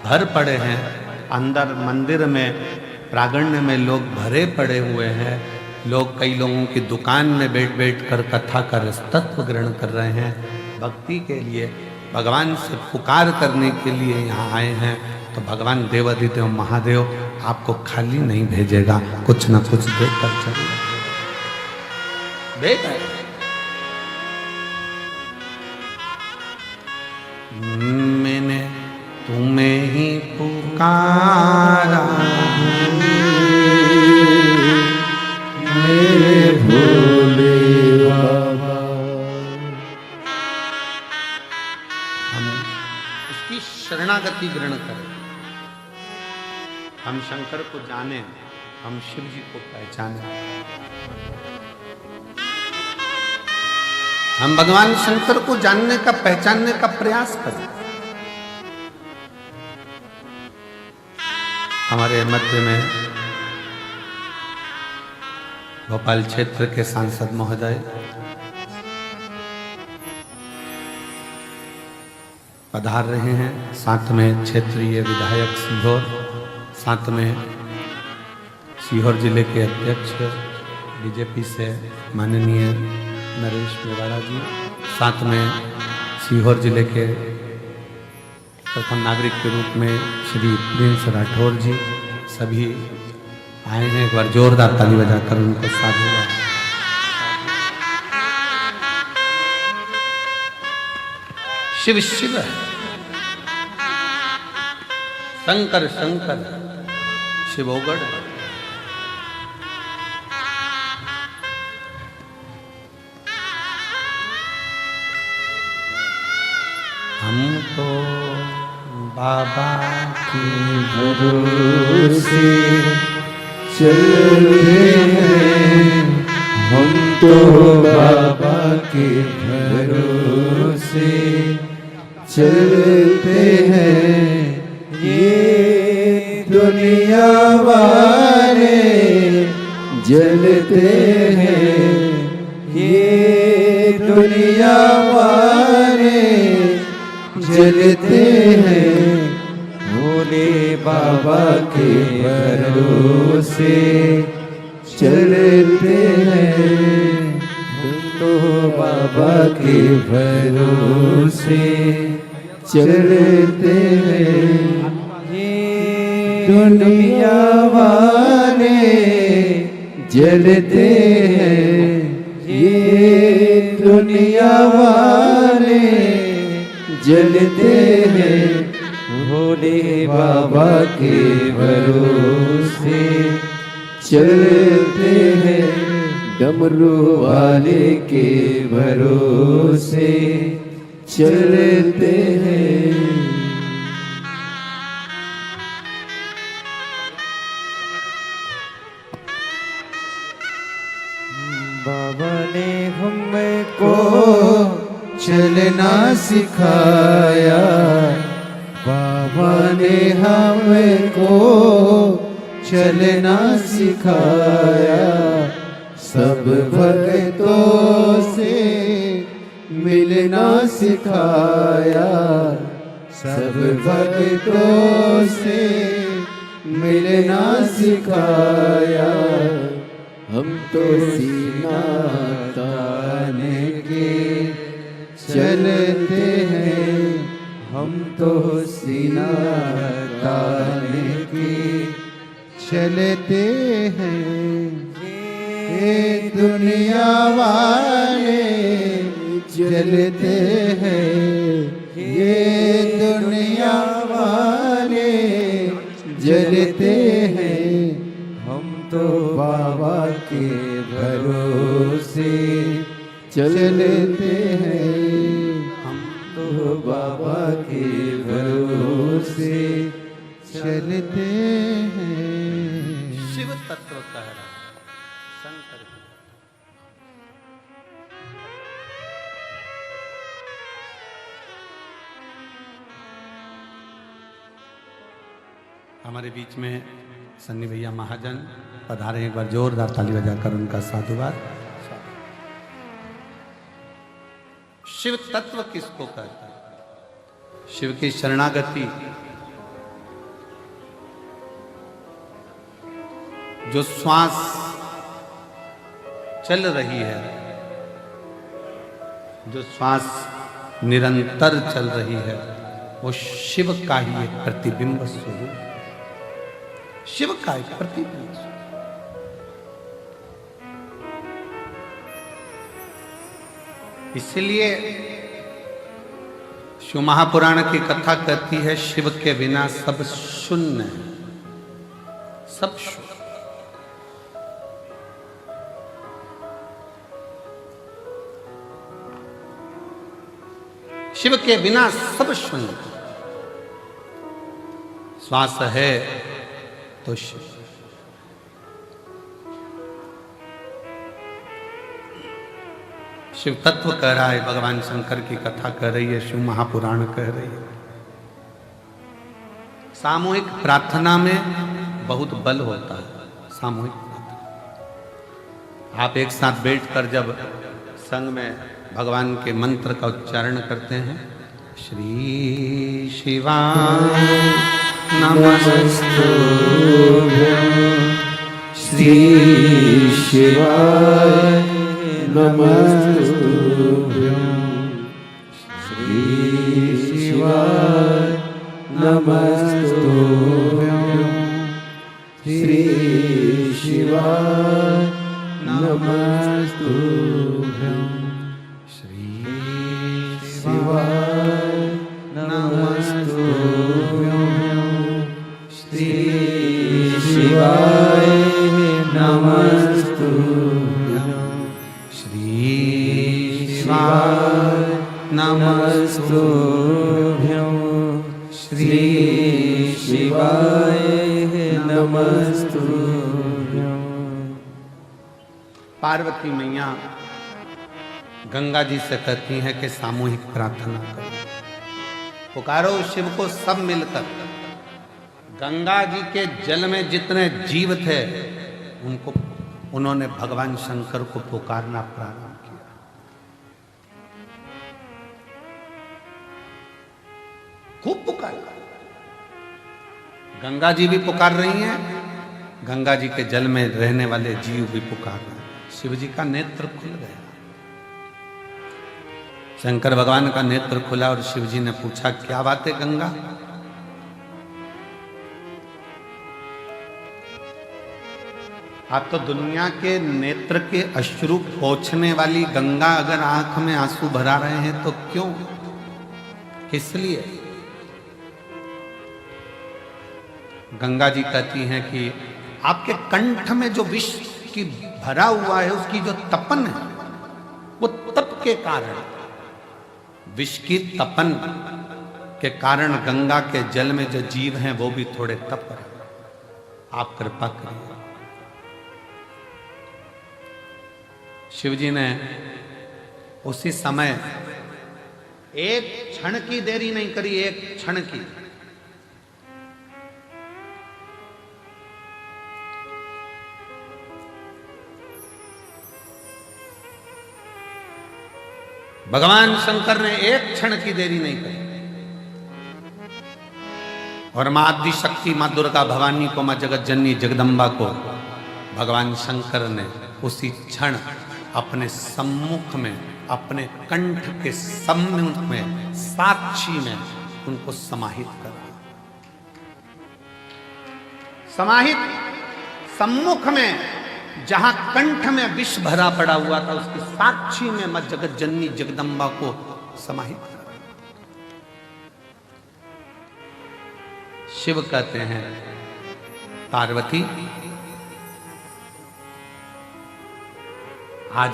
भर पड़े हैं। अंदर मंदिर में, प्रांगण में लोग भरे पड़े हुए हैं। लोग, कई लोगों की दुकान में बैठ बैठ कर कथा का रसतत्व ग्रहण कर रहे हैं, भक्ति के लिए, भगवान से पुकार करने के लिए यहाँ आए हैं। तो भगवान देवाधिदेव महादेव आपको खाली नहीं भेजेगा, कुछ ना कुछ देकर चलेगा, देगा। मैंने तुम्हें ही पुकारा, मेरे भोले बाबा। हम उसकी शरणागति ग्रहण करें। हम शंकर को जाने, हम शिव जी को पहचाने। हम भगवान शंकर को जानने का, पहचानने का प्रयास करें। हमारे मध्य में भोपाल क्षेत्र के सांसद महोदय पधार रहे हैं, साथ में क्षेत्रीय विधायक सीहोर, साथ में सीहोर जिले के अध्यक्ष बीजेपी से माननीय नरेश मेवाड़ा जी, साथ में सीहोर जिले के प्रथम नागरिक के रूप में श्री प्रिंस राठौर जी, सभी आए हैं। एक बार जोरदार ताली बजाकर उनको साधुवाद। शिव शिव है, शंकर शंकर, शिवोगढ़। हम तो बाबा की भरोसे चलते हैं, हम तो बाबा के भरोसे चलते हैं। ये दुनिया वाले जलते हैं, ये दुनिया वाले जलते हैं। भोले बाबा के भरोसे चलते हैं, हम तो बाबा के भरोसे चलते हैं। ये दुनिया वाले जलते हैं, ये दुनिया वाले जलते हैं। भोले बाबा के भरोसे चलते हैं, डमरू वाले के भरोसे चलते हैं। बाबा ने हमको चलना सिखाया, बाबा ने हमको चलना सिखाया। सब भक्तों से मिलना सिखाया, सब भक्तों से मिलना सिखाया। हम तो सीना ताने के चलते हैं, हम तो सीना ताने के चलते हैं। ये दुनिया वाले जलते हैं, ये दुनिया वाले जलते हैं। हम तो बाबा के भरोसे चलते हैं, हम तो बाबा के भरोसे चलते हैं। शिव तत्व कह रहा शंकर। हमारे बीच में सन्नी भैया महाजन पधारे, एक बार जोरदार ताली बजाकर उनका साधुवाद। शिव तत्व किसको कहता है? शिव की शरणागति, जो श्वास चल रही है, जो श्वास निरंतर चल रही है, वो शिव का ही एक प्रतिबिंब स्वरूप, शिव का एक प्रतिबिंब। इसलिए शिव महापुराण की कथा कहती है, शिव के बिना सब शून्य है, सब शून्य। शिव के बिना सब शून्य। श्वास है तो शिव तत्व कह रहा है, भगवान शंकर की कथा कह रही है, शिव महापुराण कह रही है। सामूहिक प्रार्थना में बहुत बल होता है। सामूहिक प्रार्थना, आप एक साथ बैठकर जब संग में भगवान के मंत्र का उच्चारण करते हैं, श्री शिवाय नमस्तुभ्यं, श्री शिवाय नमस्तुभ्यं, श्री शिवाय नमस्तुभ्यं, श्री शिवाय नमस्तुभ्यं, श्री शिवाय नमस्तुभ्यं, श्री शिवाय नमस्तुभ्यं, श्री शिवाय नमस्तुभ्यं, श्री शिवाय नमस्तुभ्यं। पार्वती मैया गंगा जी से कहती हैं कि सामूहिक प्रार्थना करो, पुकारो शिव को सब मिलकर। गंगा जी के जल में जितने जीव थे उन्होंने भगवान शंकर को पुकारना प्रारंभ किया। खूब पुकार, गंगा जी भी पुकार रही हैं, गंगा जी के जल में रहने वाले जीव भी पुकार रहे हैं। शिव जी का नेत्र खुल गया, शंकर भगवान का नेत्र खुला और शिव जी ने पूछा, क्या बात है गंगा? आप तो दुनिया के नेत्र के अश्रु पोंछने वाली गंगा अगर आंख में आंसू भरा रहे हैं तो क्यों, किस लिए? गंगा जी कहती हैं कि आपके कंठ में जो विष की भरा हुआ है, उसकी जो तपन है, वो तप के कारण, विष की तपन के कारण गंगा के जल में जो जीव हैं वो भी थोड़े तप रहे, आप कृपा करिए। शिव जी ने उसी समय एक क्षण की देरी नहीं करी, एक क्षण की। भगवान शंकर ने एक क्षण की देरी नहीं करी और मां आदि शक्ति, मां दुर्गा भवानी को, मां जगत जननी जगदम्बा को भगवान शंकर ने उसी क्षण अपने सम्मुख में, अपने कंठ के सम्मुख में, साक्षी में उनको समाहित कर, समाहित सम्मुख में, जहां कंठ में विष भरा पड़ा हुआ था, उसकी साक्षी में मां जगत जननी जगदम्बा को समाहित कर। शिव कहते हैं, पार्वती आज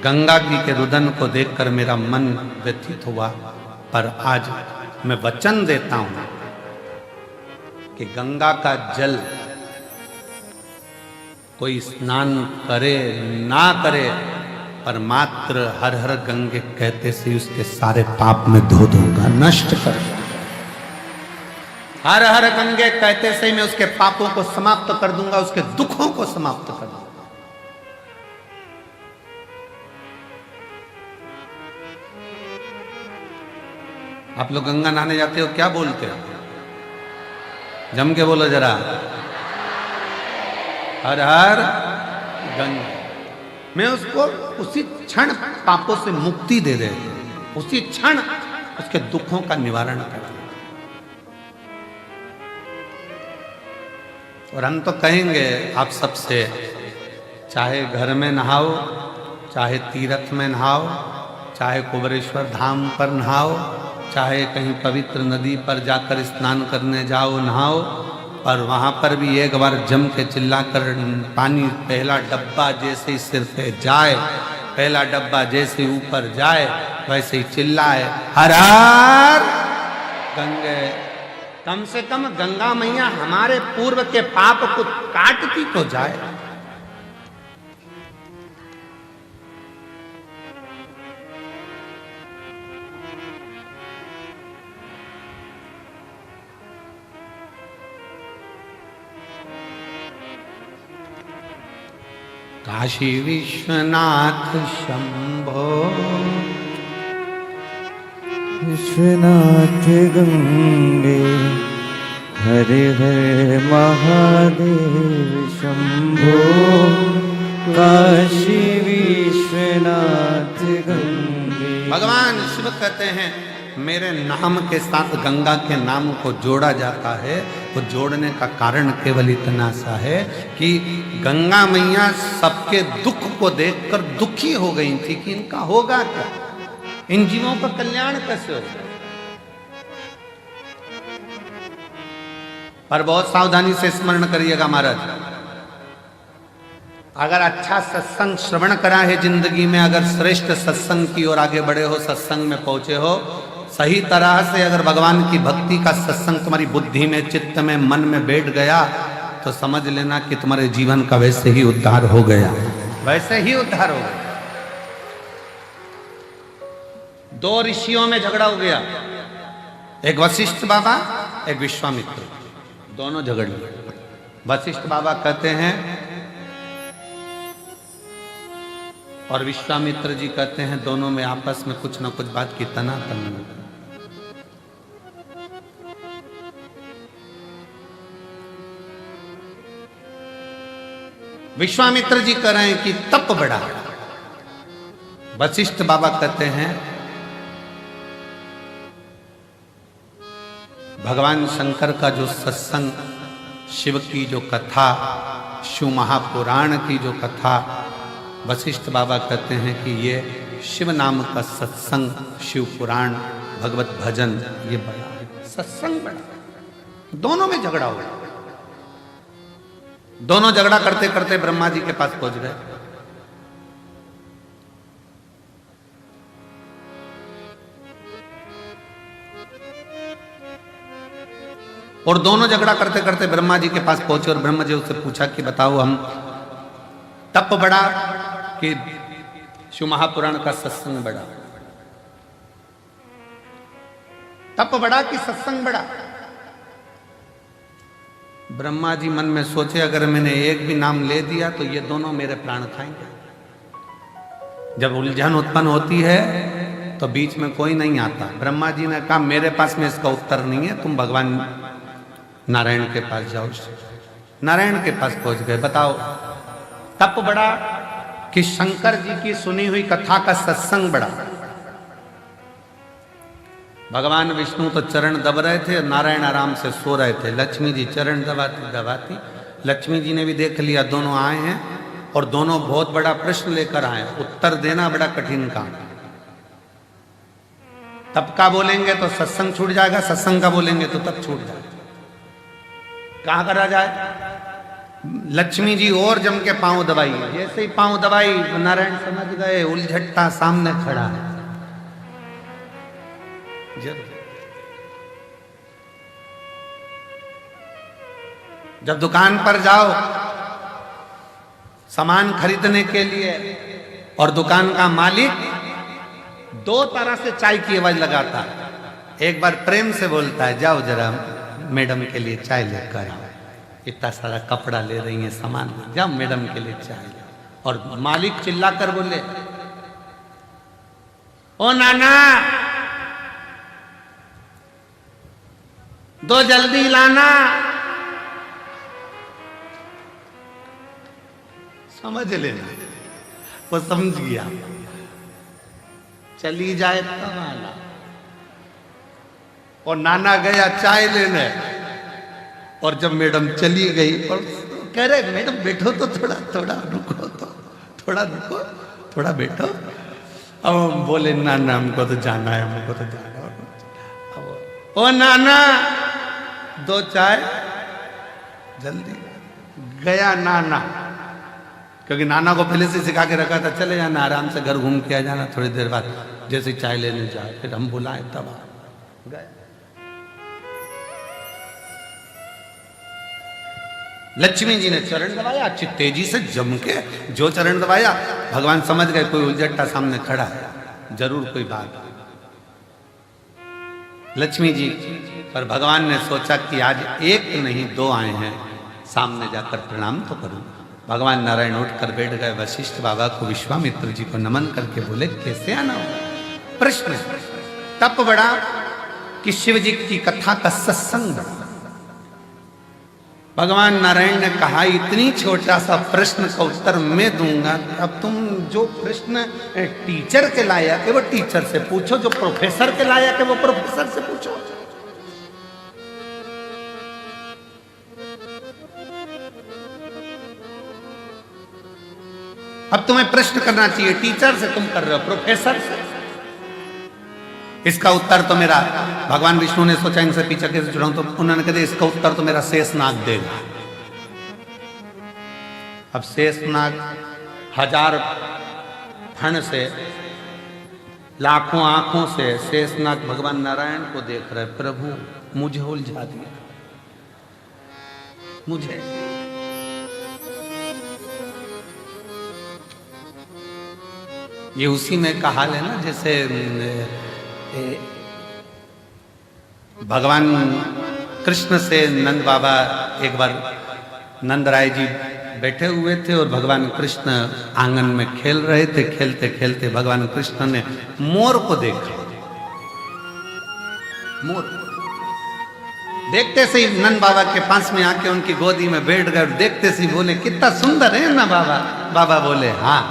गंगा जी के रुदन को देखकर मेरा मन व्यथित हुआ, पर आज मैं वचन देता हूं कि गंगा का जल कोई स्नान करे ना करे, पर मात्र हर हर गंगे कहते से उसके सारे पाप में धो दूंगा, नष्ट कर दूंगा। हर हर गंगे कहते से मैं उसके पापों को समाप्त कर दूंगा, उसके दुखों को समाप्त कर दूंगा। आप लोग गंगा नहाने जाते हो, क्या बोलते हो? जम के बोलो जरा, हर हर गंगा। मैं उसको उसी क्षण पापों से मुक्ति दे दे, उसी क्षण उसके दुखों का निवारण कर। और हम तो कहेंगे आप सबसे, चाहे घर में नहाओ, चाहे तीर्थ में नहाओ, चाहे कुबरेश्वर धाम पर नहाओ, चाहे कहीं पवित्र नदी पर जाकर स्नान करने जाओ, नहाओ, और वहाँ पर भी एक बार जम के चिल्लाकर पानी पहला डब्बा जैसे ही सिर पे जाए, पहला डब्बा जैसे ऊपर जाए, वैसे ही चिल्लाए, हर हर गंगे कम से कम गंगा मैया हमारे पूर्व के पाप को काटती तो जाए। काशी विश्वनाथ शंभो विश्वनाथ गंगे हरे हरे महादेव शंभो। काशी विश्वनाथ गंगे। भगवान शिव कहते हैं मेरे नाम के साथ गंगा के नाम को जोड़ा जाता है। वो जोड़ने का कारण केवल इतना सा है कि गंगा मैया सबके दुख को देखकर दुखी हो गई थी कि इनका होगा क्या, इन जीवों का कल्याण कैसे होगा। पर बहुत सावधानी से स्मरण करिएगा महाराज, अगर अच्छा सत्संग श्रवण करा है जिंदगी में, अगर श्रेष्ठ सत्संग की ओर आगे बढ़े हो, सत्संग में पहुंचे हो, सही तरह से अगर भगवान की भक्ति का सत्संग तुम्हारी बुद्धि में, चित्त में, मन में बैठ गया तो समझ लेना कि तुम्हारे जीवन का वैसे ही उद्धार हो गया, वैसे ही उद्धार हो गया। दो ऋषियों में झगड़ा हो गया, एक वशिष्ठ बाबा, एक विश्वामित्र, दोनों झगड़ लिए। वशिष्ठ बाबा कहते हैं और विश्वामित्र जी कहते हैं, दोनों में आपस में कुछ ना कुछ बात की तनातनी हो। विश्वामित्र जी कह रहे हैं कि तप बढ़ा, वशिष्ठ बाबा कहते हैं भगवान शंकर का जो सत्संग, शिव की जो कथा, शिव महापुराण की जो कथा, वशिष्ठ बाबा कहते हैं कि ये शिव नाम का सत्संग, शिव पुराण, भगवत भजन, ये बड़ा है, सत्संग बड़ा। दोनों में झगड़ा हो गया। दोनों झगड़ा करते करते ब्रह्मा जी के पास पहुंच गए। और दोनों झगड़ा करते करते ब्रह्मा जी के पास पहुंचे और ब्रह्मा जी उससे पूछा कि बताओ, हम तप बढ़ा कि शिव महापुराण का सत्संग बढ़ा? तप बढ़ा कि सत्संग बढ़ा? ब्रह्मा जी मन में सोचे, अगर मैंने एक भी नाम ले दिया तो ये दोनों मेरे प्राण खाएंगे। जब उलझन उत्पन्न होती है तो बीच में कोई नहीं आता। ब्रह्मा जी ने कहा मेरे पास में इसका उत्तर नहीं है, तुम भगवान नारायण के पास जाओ। नारायण के पास पहुंच गए। बताओ तप बढ़ा कि शंकर जी की सुनी हुई कथा का सत्संग बढ़ा? भगवान विष्णु तो चरण दब रहे थे, नारायण आराम से सो रहे थे। लक्ष्मी जी चरण दबाती दबाती, लक्ष्मी जी ने भी देख लिया दोनों आए हैं और दोनों बहुत बड़ा प्रश्न लेकर आए, उत्तर देना बड़ा कठिन काम। तप का बोलेंगे तो सत्संग छूट जाएगा, सत्संग का बोलेंगे तो तप छूट जाएगा। कहां करा जाए? लक्ष्मी जी और जम के पांव दबाई। जैसे ही पांव दबाई नारायण समझ गए उलझट्टा सामने खड़ा है। जब दुकान पर जाओ सामान खरीदने के लिए और दुकान का मालिक दो तरह से चाय की आवाज लगाता है। एक बार प्रेम से बोलता है, जाओ जरा मैडम के लिए चाय लेकर आओ, इतना सारा कपड़ा ले रही है सामान, जाओ मैडम के लिए चाय ले। और मालिक चिल्लाकर बोले, ओ नाना दो जल्दी लाना। समझ लेना, वो समझ गया। चली जाए तब आना। और नाना गया चाय लेने, और जब मैडम चली गई और कह रहे मैडम बैठो तो थोड़ा थोड़ा रुको, तो थोड़ा रुको, थोड़ा बैठो। अब हम बोले नाना हमको तो जाना है, हमको तो जाना है। ओ नाना दो चाय जल्दी। गया नाना, क्योंकि नाना को पहले से सिखा के रखा था, चले जाना आराम से घर घूम के आ जाना, थोड़ी देर बाद जैसे चाय लेने जाए फिर हम बुलाए तब गए। लक्ष्मी जी ने चरण दबाया, अच्छी तेजी से जम के जो चरण दबाया, भगवान समझ गए कोई उलझट्टा सामने खड़ा है, जरूर कोई बात। लक्ष्मी जी पर भगवान ने सोचा कि आज एक नहीं दो आए हैं, सामने जाकर प्रणाम तो करूं। भगवान नारायण उठकर बैठ गए, वशिष्ठ बाबा को विश्वामित्र जी को नमन करके बोले कैसे आना होगा। प्रश्न तप बड़ा कि शिव जी की कथा का सत्संग बड़ा। भगवान नारायण ने कहा इतनी छोटा सा प्रश्न का उत्तर मैं दूंगा, अब तुम जो प्रश्न टीचर के लायक है वो टीचर से पूछो, जो प्रोफेसर के लायक है वो प्रोफेसर से पूछो। अब तुम्हें प्रश्न करना चाहिए टीचर से, तुम कर रहे हो प्रोफेसर से। इसका उत्तर तो मेरा, भगवान विष्णु ने सोचा इनसे पीछे कैसे जुड़ाऊं, तो उन्होंने कहा इसका उत्तर तो मेरा शेषनाग देगा। अब शेषनाग 1000 फण से, लाखों आंखों से शेषनाग भगवान नारायण को देख रहे, प्रभु मुझे उलझा दिया, मुझे। ये उसी में का हाल है ना, जैसे भगवान कृष्ण से नंद बाबा, एक बार नंद राय जी बैठे हुए थे और भगवान कृष्ण आंगन में खेल रहे थे। खेलते खेलते भगवान कृष्ण ने मोर को देखा। मोर देखते से ही नंद बाबा के पास में आके उनकी गोदी में बैठ गए, देखते से ही बोले कितना सुंदर है ना बाबा। बाबा बोले हाँ।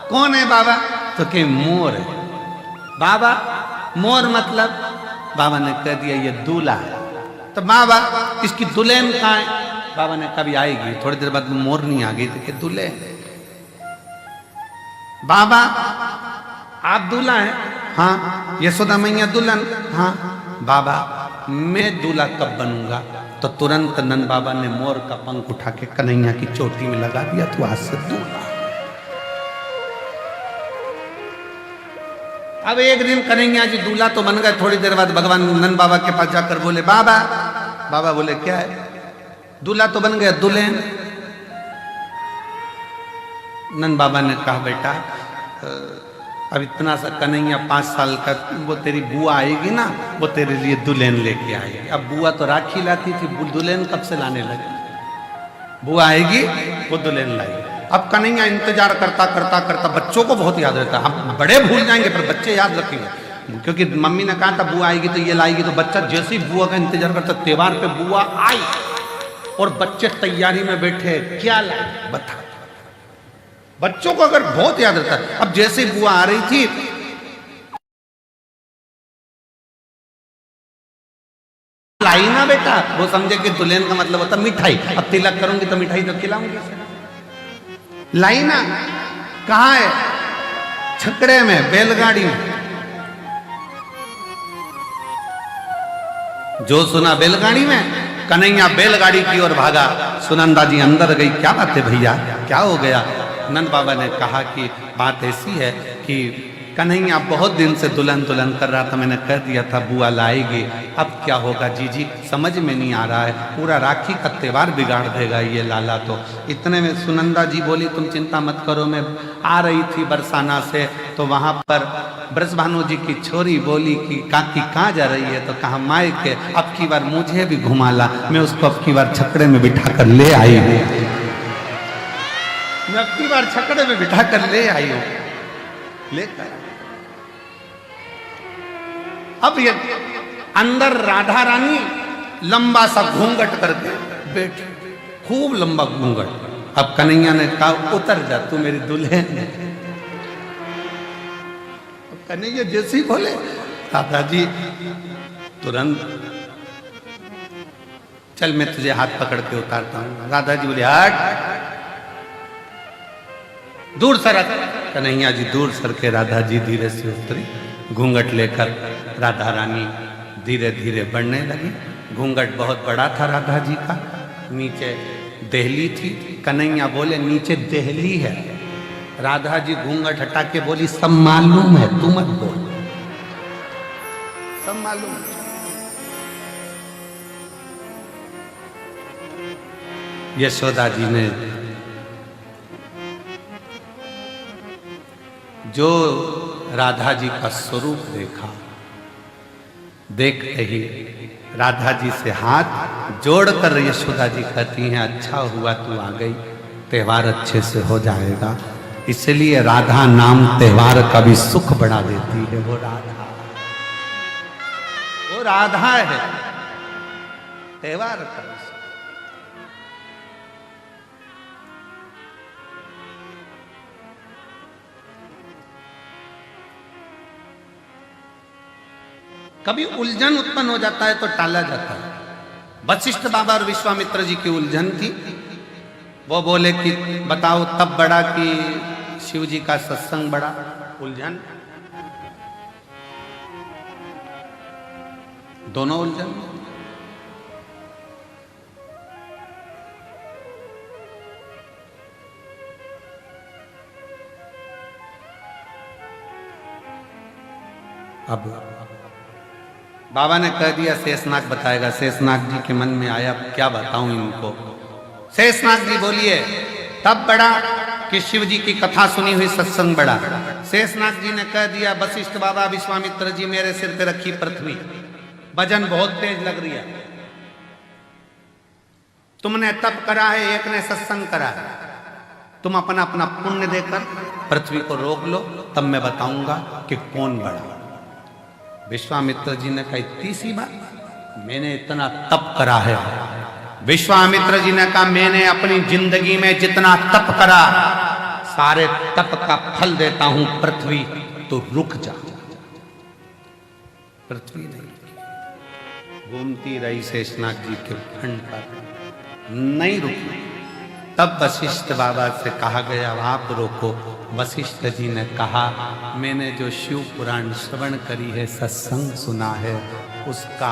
कौन है बाबा? तो कहीं मोर है। बाबा मोर मतलब? बाबा ने कह दिया ये दूल्हा है। तो बाबा इसकी दुल्हन कहाँ है? बाबा ने कभी आएगी। थोड़ी देर बाद मोर नहीं आ गई थी कि दुल्हन। बाबा आप दूल्हा हैं? हाँ। यशोदा मैया दुल्हन? हाँ। बाबा मैं दूल्हा कब बनूंगा? तो तुरंत नंद बाबा ने मोर का पंख उठा के कन्हैया की चोटी में लगा दिया, तो आज से दूल्हा। अब एक दिन कन्हैया जी दूल्हा तो बन गए। थोड़ी देर बाद भगवान नंद बाबा के पास जाकर बोले बाबा। बाबा बोले क्या है? दूल्हा तो बन गया, दुल्हन? नंद बाबा ने कहा बेटा अब इतना सा कन्हैया 5 साल का, वो तेरी बुआ आएगी ना, वो तेरे लिए दुल्हन लेके आएगी। अब बुआ तो राखी लाती थी, दुल्हन कब से लाने लगी? बुआ आएगी वो दुल्हन लाएगी। अब कन्हैया इंतजार करता करता करता, बच्चों को बहुत याद रहता है। हम बड़े भूल जाएंगे पर बच्चे याद रखेंगे, क्योंकि मम्मी ने कहा था बुआ आएगी तो ये लाएगी। तो बच्चा जैसे ही बुआ का इंतजार करता, त्योहार पे बुआ आई और बच्चे तैयारी में बैठे, क्या लाए बता। बच्चों को अगर बहुत याद रहता है। अब जैसे बुआ आ रही थी, लाई ना बेटा, वो समझे कि दुल्हन का मतलब होता मिठाई। अब तिलक करूंगी तो मिठाई तो खिलाऊंगी। लाई ना? कहाँ है? छकड़े में, बैलगाड़ी में। जो सुना बैलगाड़ी में, कन्हैया बैलगाड़ी की ओर भागा। सुनंदा जी अंदर गई, क्या बात है भैया, क्या हो गया? नंद बाबा ने कहा कि बात ऐसी है कि कन्हैया बहुत दिन से दुल्हन दुल्हन कर रहा था, मैंने कह दिया था बुआ लाएगी। अब क्या होगा जीजी, समझ में नहीं आ रहा है। पूरा राखी का त्योहार बिगाड़ देगा ये लाला तो। इतने में सुनंदा जी बोली तुम चिंता मत करो, मैं आ रही थी बरसाना से, तो वहाँ पर ब्रजभानु जी की छोरी बोली कि काकी कहाँ जा रही है? तो कहा मायके, अब की बार मुझे भी घुमा ला, मैं उसको अब की बार छकड़े में बिठा कर ले आई हूँ। मैं अब की बार छकड़े में बिठा कर ले आई हूँ। लेकर अब ये अंदर राधा रानी लंबा सा घूंघट करके बैठ, खूब लंबा घूंघट। अब कन्हैया ने कहा उतर जा, तू मेरी दुल्हन है। अब कन्हैया जैसे ही बोले, राधा जी तुरंत चल मैं तुझे हाथ पकड़ के उतारता हूं। राधा जी बोले हट, दूर सरक। कन्हैया जी दूर सर के, राधा जी धीरे से उतरी। घूंघट लेकर राधा रानी धीरे धीरे बढ़ने लगी। घूंघट बहुत बड़ा था राधा जी का, नीचे देहली थी। कन्हैया बोले नीचे देहली है। राधा जी घूंघट हटा के बोली सब मालूम है, तू मत बोल, सब मालूम है। यशोदा जी ने जो राधा जी का स्वरूप देखा, देखते ही राधा जी से हाथ जोड़कर यशोदा जी कहती हैं, अच्छा हुआ तू आ गई, त्योहार अच्छे से हो जाएगा। इसलिए राधा नाम त्योहार का भी सुख बढ़ा देती है। वो राधा है त्योहार का। कभी उलझन उत्पन्न हो जाता है तो टाला जाता है। वशिष्ठ बाबा और विश्वामित्र जी की उलझन थी। वो बोले कि बताओ तब बड़ा कि शिव जी का सत्संग बड़ा। उलझन, दोनों उलझन। अब बाबा ने कह दिया शेषनाग बताएगा। शेषनाग जी के मन में आया क्या बताऊं इनको। शेषनाग जी बोलिए तब बड़ा कि शिव जी की कथा सुनी हुई सत्संग बड़ा। शेषनाग जी ने कह दिया वशिष्ठ बाबा विश्वामित्र जी मेरे सिर पे रखी पृथ्वी, वजन बहुत तेज लग रही है। तुमने तप करा है, एक ने सत्संग करा है, तुम अपना अपना पुण्य देकर पृथ्वी को रोक लो, तब मैं बताऊंगा कि कौन बड़ा। विश्वामित्र जी ने कहा इतनी सी बात, मैंने इतना तप करा है। विश्वामित्र जी ने कहा मैंने अपनी जिंदगी में जितना तप करा सारे तप का फल देता हूं पृथ्वी, तो रुक जा। पृथ्वी नहीं घूमती रही शेषनाग जी के खंड पर, नहीं रुकी। तब वशिष्ठ बाबा से कहा गया आप रोको। वशिष्ठ जी ने कहा मैंने जो शिव पुराण श्रवण करी है, सत्संग सुना है, उसका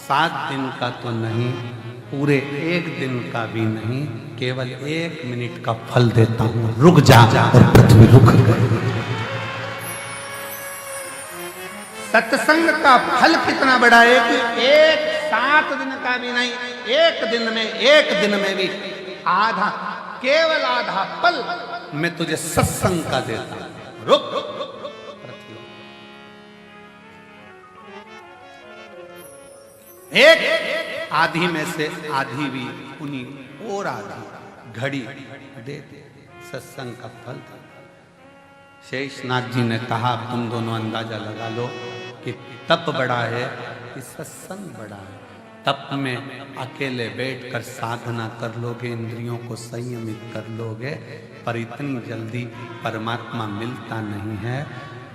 7 दिन का तो नहीं, पूरे 1 दिन का भी नहीं, केवल 1 मिनट का फल देता हूं, रुक जा। और पृथ्वी रुक गई। सत्संग का फल कितना बड़ा है कि 7 दिन का भी नहीं, 1 दिन में भी आधा, केवल आधा पल मैं तुझे सत्संग का देता हूं, रुक। एक आधी में से आधी भी उन्हीं और आधी घड़ी दे दे, सत्संग का फल। शेषनाग जी ने कहा तुम दोनों अंदाजा लगा लो कि तप बड़ा है कि सत्संग बड़ा है। तप में अकेले बैठकर साधना कर लोगे, इंद्रियों को संयमित कर लोगे, पर इतनी जल्दी परमात्मा मिलता नहीं है।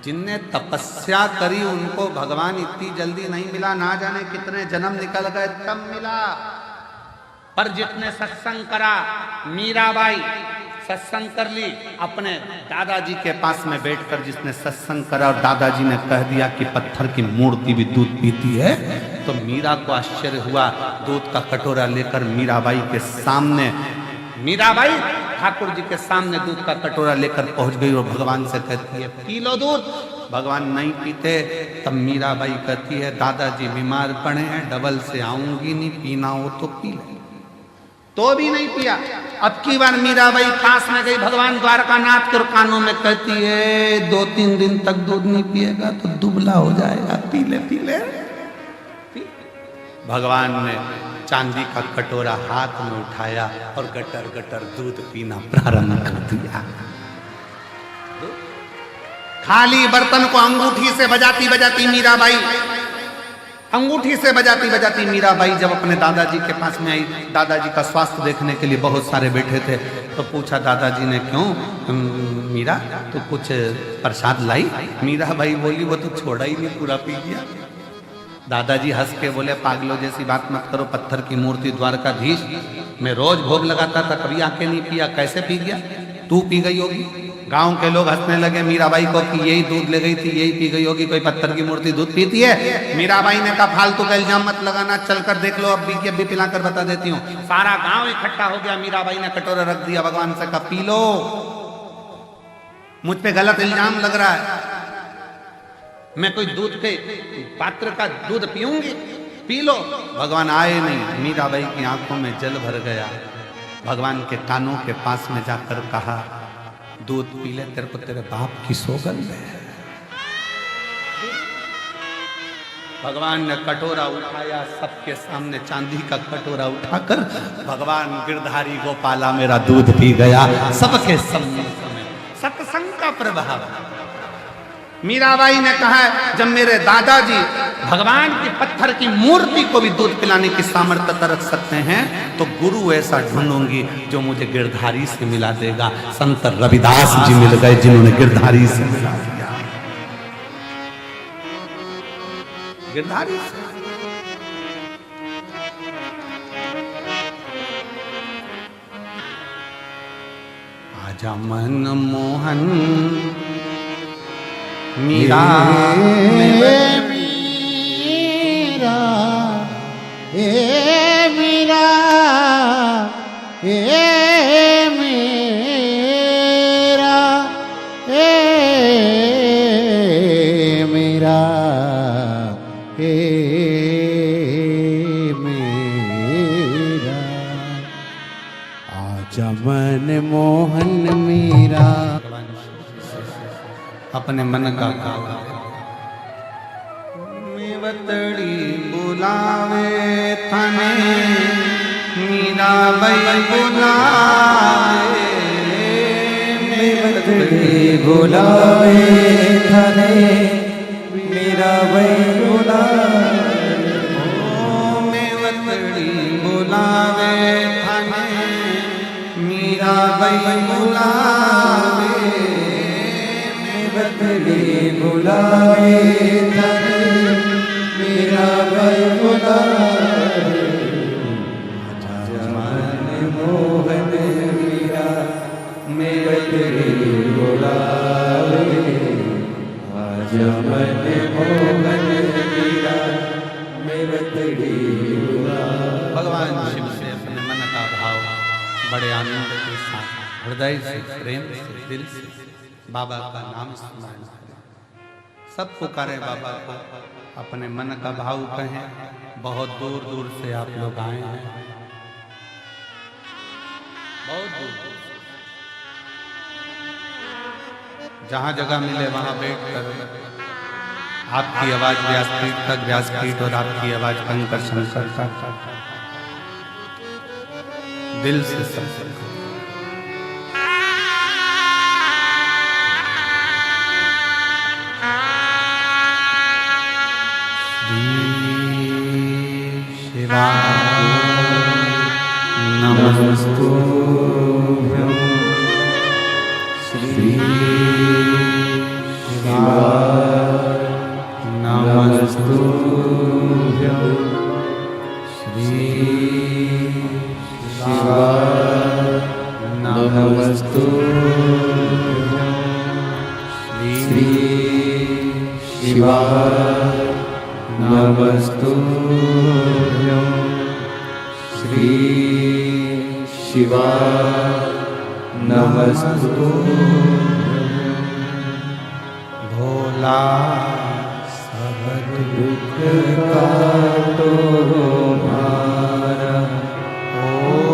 जिनने तपस्या करी उनको भगवान इतनी जल्दी नहीं मिला, ना जाने कितने जन्म निकल गए तब मिला। पर जितने सत्संग करा, मीराबाई सत्संग कर ली, अपने दादाजी के पास में बैठकर जिसने सत्संग करा और दादाजी ने कह दिया कि पत्थर की मूर्ति भी दूध पीती है, तो मीरा को आश्चर्य हुआ। दूध का कटोरा लेकर मीराबाई के सामने, मीराबाई ठाकुर जी के सामने दूध का कटोरा लेकर पहुंच गई और भगवान से कहती है पी लो दूध। भगवान नहीं पीते। तब मीराबाई कहती है दादाजी बीमार पड़े हैं, डबल से आऊंगी नहीं, पीना हो तो पी ले। तो भी नहीं पिया। अब की बार मीराबाई पास में गई भगवान द्वारकानाथ के कानों में कहती है 2-3 दिन तक दूध नहीं पिएगा तो दुबला हो जाएगा, पी ले पी ले। भगवान ने चांदी का कटोरा हाथ में उठाया और गटर गटर दूध पीना प्रारंभ कर दिया। खाली बर्तन को अंगूठी से बजाती बजाती मीराबाई, अंगूठी से बजाती बजाती मीराबाई जब अपने दादाजी के पास में आई, दादाजी का स्वास्थ्य देखने के लिए बहुत सारे बैठे थे, तो पूछा दादाजी ने क्यों मीरा तो कुछ प्रसाद लाई? मीराबाई बोली वो तो छोड़ा ही नहीं, पूरा पी गया। दादाजी हंस के बोले पागलों जैसी बात मत करो, पत्थर की मूर्ति द्वारकाधीश, मैं रोज भोग लगाता था, कभी आके नहीं पिया, कैसे पी गया? तू पी गई होगी। गांव के लोग हंसने लगे मीराबाई को कि यही दूध ले गई थी, यही पी गई होगी, कोई पत्थर की मूर्ति दूध पीती है? मीराबाई ने कहा फालतू का इल्जाम मत लगाना, चलकर देख लो, अब भी पिलाकर बता देती हूँ। सारा गांव इकट्ठा हो गया, मीराबाई ने कटोरा रख दिया, भगवान से कहा पी लो, मुझ पे गलत इल्जाम लग रहा है, मैं कोई दूध के पात्र का दूध पीऊंगी, पी लो। भगवान आए नहीं, मीराबाई की आंखों में जल भर गया। भगवान के कानों के पास में जाकर कहा, दूध पी ले, तेरे को तेरे बाप की सौगंध है। भगवान ने कटोरा उठाया, सबके सामने चांदी का कटोरा उठाकर भगवान गिरधारी गोपाला मेरा दूध पी गया, सबके सामने। सत्संग का प्रभाव। मीराबाई ने कहा, जब मेरे दादाजी भगवान की पत्थर की मूर्ति को भी दूध पिलाने की सामर्थ्य रख सकते हैं, तो गुरु ऐसा ढूंढूंगी जो मुझे गिरधारी से मिला देगा। संत रविदास जी मिल गए जिन्होंने गिरधारी से मिला दिया। गिरधारी से आजा मन मोहन मीरा मीरा ए मीरा ए मीरा ए मीरा ए मीरा आजा मन मोहन मीरा। अपने मन का कावा मेवतड़ी बुलावे थाने, मीराबाई बुलावे, मेवतड़ी बुलावे थाने, मीराबाई बुलावे। मेवतड़ी बुलावे थाने, मीराबाई बुलावे, मेवतड़ी बुलावे थाने, मीराबाई बुलावे। आजा मन मोहन मीरा, मेवतड़ी बुलावे। आजा मन मोहन मीरा, मेवतड़ी बुलावे। भगवान शिव से अपने मन का भाव बड़े आनंद के साथ, हृदय से, प्रेम से, दिल से बाबा का नाम स्मरण करें। सब पुकारे बाबा को, अपने मन का भाव कहें। बहुत दूर दूर से आप लोग आए हैं, बहुत दूर दूर से। जहां जगह मिले वहां बैठ कर आपकी आवाज व्यासपीठ तक, व्यासपीठ और आपकी आवाज कंकर शंकर तक दिल से सब नमस्तुभ्यं श्री शिवाय। नमस्तुभ्यं श्री शिवाय। नमस्तुभ्यं श्री शिवाय। नमस्तुभ्यं श्री शिवाय। नमस्तुभ्यं भोला सब दुख काटो हमारा। ओ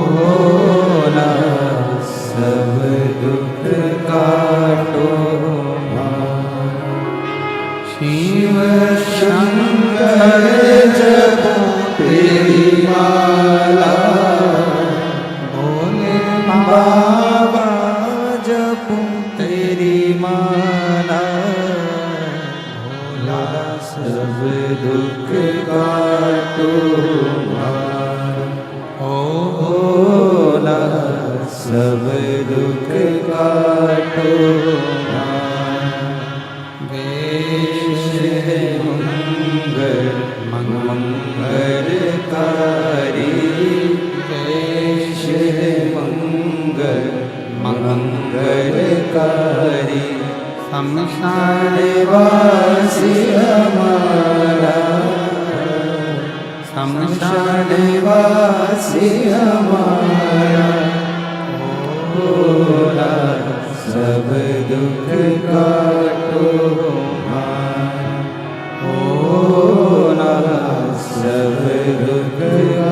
भोला सब दुख काटो हमारा। शिव शंकर जपो तेरी माला, भोले बाबा जपो तेरी माला। भोला सब दुख काटो हमारा। ओ भोला सब दुख काटो हमारा। वेश मंगल मंगलकारी, वेश मंगल मंगलकारी। शमशान वासी हमारा, शमशान वासी हमारा। भोला सब दुख काटो हमारा। भोला सब दुख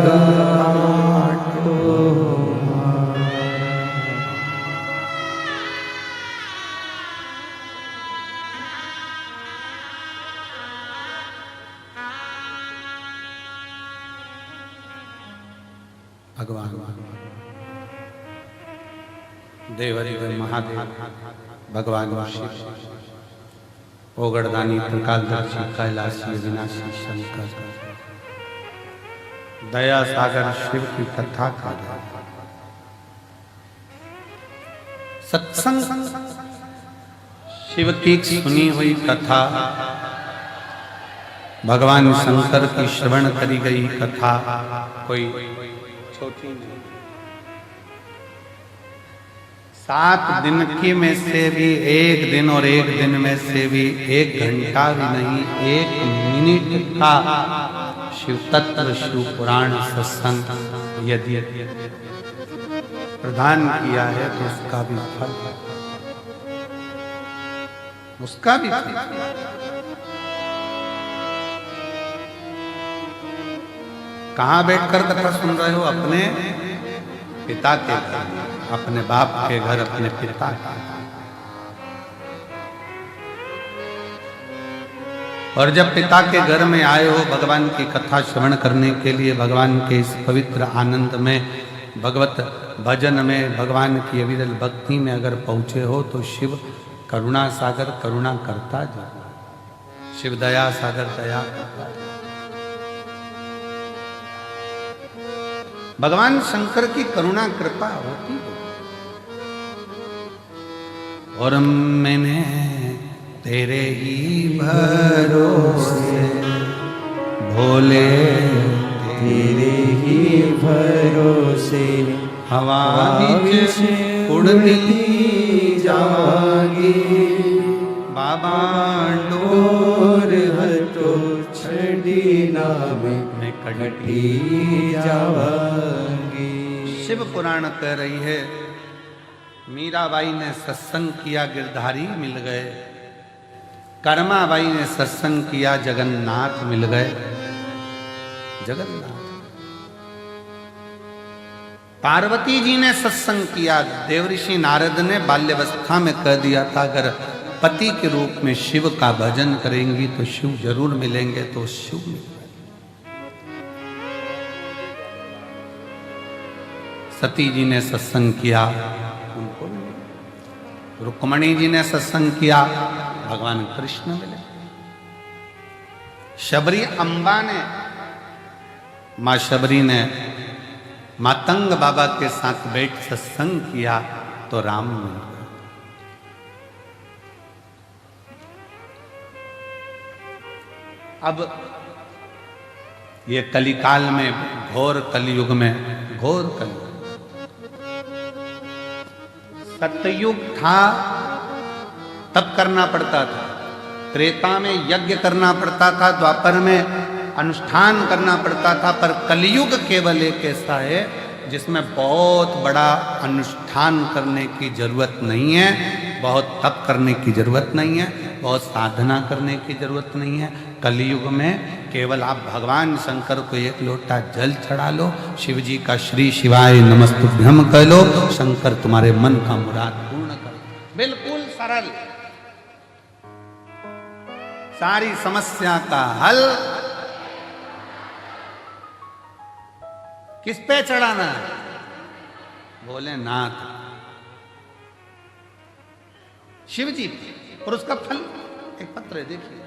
काटो हमारा। देवदेव महादेव भगवान शिव, ओगड़दानी त्रिकालदर्शी कैलाशी विनाशी शंकर, दया सागर शिव की कथा का सत्संग, शिव की सुनी हुई कथा, भगवान शंकर की श्रवण करी गई कथा कोई छोटी नहीं। 7 दिन की में से भी 1 दिन और 1 दिन में से भी 1 घंटा भी नहीं, 1 मिनट का शिव तत्व शिव पुराण सत्संग यदि प्रदान किया है तो उसका भी फल, उसका भी फल। कहां बैठकर कथा सुन रहे हो? अपने पिता के घर, अपने बाप के घर, अपने पिता के। और जब पिता के घर में आए हो भगवान की कथा श्रवण करने के लिए, भगवान के इस पवित्र आनंद में, भगवत भजन में, भगवान की अविरल भक्ति में अगर पहुंचे हो तो शिव करुणा सागर करुणा करता जाओ, शिव दया सागर दया करता जाओ। भगवान शंकर की करुणा कृपा होती है। और मैंने तेरे ही भरोसे भोले, तेरे ही भरोसे हवा बीच उड़ती जावांगी, बाबा डोर हटो छड़ी नामे में कटी जावांगी। शिव पुराण कह रही है, मीराबाई ने सत्संग किया गिरधारी मिल गए, कर्माबाई ने सत्संग किया जगन्नाथ मिल गए। जगन्नाथ। पार्वती जी ने सत्संग किया, देवऋषि नारद ने बाल्यावस्था में कह दिया था अगर पति के रूप में शिव का भजन करेंगी तो शिव जरूर मिलेंगे, तो शिव मिल गए। सती जी ने सत्संग किया, उनको मिले। रुक्मणी जी ने सत्संग किया, भगवान कृष्ण मिले। शबरी अम्बा ने, मां शबरी ने मातंग बाबा के साथ बैठ सत्संग किया तो राम मिल गए। अब ये कलिकाल में, घोर कलयुग में, घोर कलयुग, सतयुग था तब करना पड़ता था, त्रेता में यज्ञ करना पड़ता था, द्वापर में अनुष्ठान करना पड़ता था, पर कलयुग केवल एक ऐसा है जिसमें बहुत बड़ा अनुष्ठान करने की जरूरत नहीं है, बहुत तप करने की जरूरत नहीं है, बहुत साधना करने की जरूरत नहीं है। कलयुग में केवल आप भगवान शंकर को 1 लोटा जल चढ़ा लो, शिव जी का श्री शिवाय नमस्तुभ्यम कह लो, शंकर तुम्हारे मन का मुराद पूर्ण कर। बिल्कुल सरल, सारी समस्या का हल किस पे चढ़ाना है? भोलेनाथ, शिव जी। और उसका फल एक पत्र है, देखिए।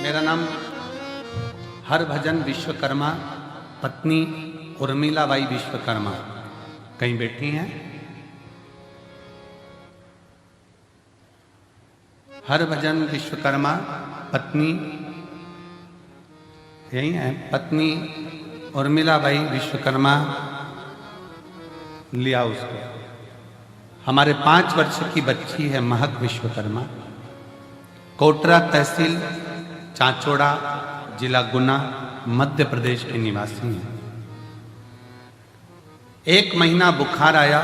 मेरा नाम हरभजन विश्वकर्मा, पत्नी उर्मिलाबाई विश्वकर्मा कहीं बैठी हैं। हरभजन विश्वकर्मा, पत्नी यही है, पत्नी उर्मिलाबाई विश्वकर्मा। लिया उसको। हमारे 5 वर्ष की बच्ची है महक विश्वकर्मा, कोटरा तहसील चांचोड़ा जिला गुना मध्य प्रदेश के निवासी हैं। 1 महीना बुखार आया,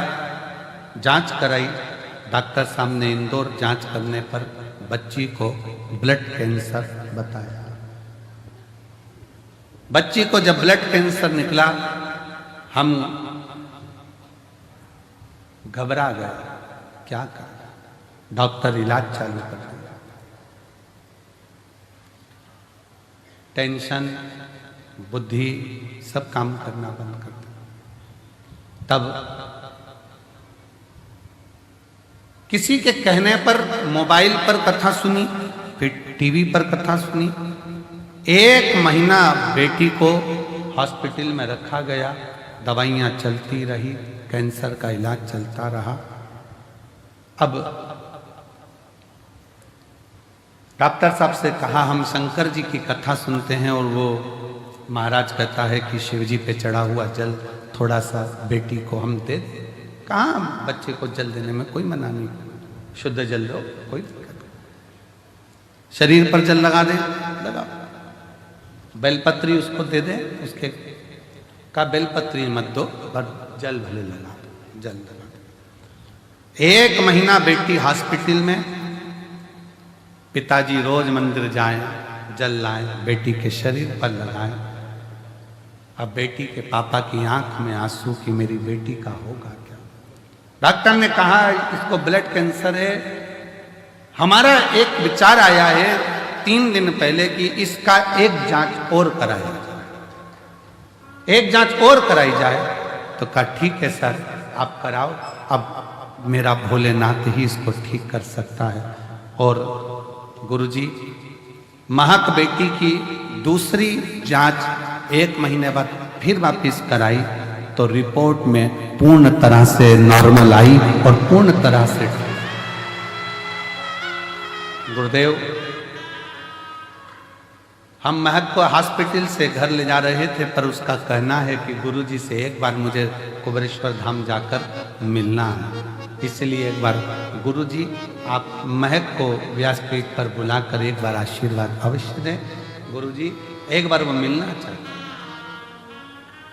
जांच कराई, डॉक्टर साहब ने इंदौर जांच करने पर बच्ची को ब्लड कैंसर बताया। बच्ची को जब ब्लड कैंसर निकला हम घबरा गए, क्या करें। डॉक्टर इलाज चालू कर दिया। टेंशन, बुद्धि सब काम करना बंद कर दिया। तब किसी के कहने पर मोबाइल पर कथा सुनी, फिर टीवी पर कथा सुनी। 1 महीना बेटी को हॉस्पिटल में रखा गया, दवाइयाँ चलती रही, कैंसर का इलाज चलता रहा। अब डॉक्टर साहब से कहा हम शंकर जी की कथा सुनते हैं और वो महाराज कहता है कि शिव जी पे चढ़ा हुआ जल थोड़ा सा बेटी को हम दे दें। कहाँ बच्चे को जल देने में कोई मना नहीं, शुद्ध जल दो, कोई दिक्कत नहीं। शरीर पर जल लगा दे, लगाओ। बेलपत्री उसको दे दे, उसके का बेलपत्री मत दो पर जल भले लगा दो, जल लगा दो। 1 महीना बेटी हॉस्पिटल में, पिताजी रोज मंदिर जाएं, जल लाएं, बेटी के शरीर पर लगाएं। अब बेटी के पापा की आंख में आंसू कि मेरी बेटी का होगा क्या। डॉक्टर ने कहा इसको ब्लड कैंसर है। हमारा एक विचार आया है 3 दिन पहले कि इसका एक जांच और कराई जाए, एक जांच और कराई जाए। तो कहा ठीक है सर आप कराओ, अब मेरा भोलेनाथ ही इसको ठीक कर सकता है। और गुरुजी महक बेटी की दूसरी जांच 1 महीने बाद फिर वापिस कराई तो रिपोर्ट में पूर्ण तरह से नॉर्मल आई और पूर्ण तरह से गुरुदेव हम महक को हॉस्पिटल से घर ले जा रहे थे, पर उसका कहना है कि गुरुजी से एक बार मुझे कुबेरेश्वर धाम जाकर मिलना है, इसलिए एक बार गुरुजी आप महक को व्यासपीठ पर बुलाकर एक बार आशीर्वाद अवश्य दें। गुरुजी एक बार वो मिलना चाहते।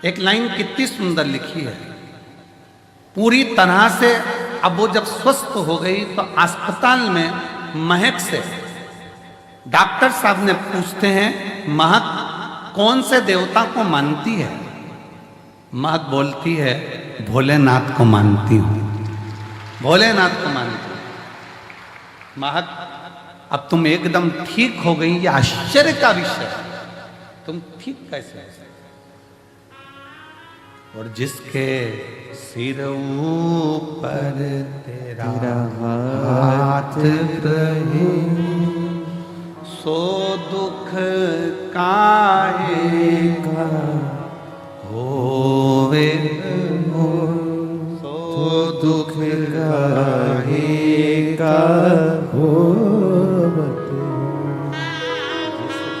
एक लाइन कितनी सुंदर लिखी है, पूरी तरह से। अब वो जब स्वस्थ हो गई तो अस्पताल में महक से डॉक्टर साहब ने पूछते हैं महक कौन से देवता को मानती है। महक बोलती है भोलेनाथ को मानती हूं, भोलेनाथ को मानती हूं। महक अब तुम एकदम ठीक हो गई, ये आश्चर्य का विषय, तुम ठीक कैसे हो सकते। और जिसके सिर ऊपर तेरा हाथ रहे सो दुख काहे का होवे हो, सो दुख काहे का होवे।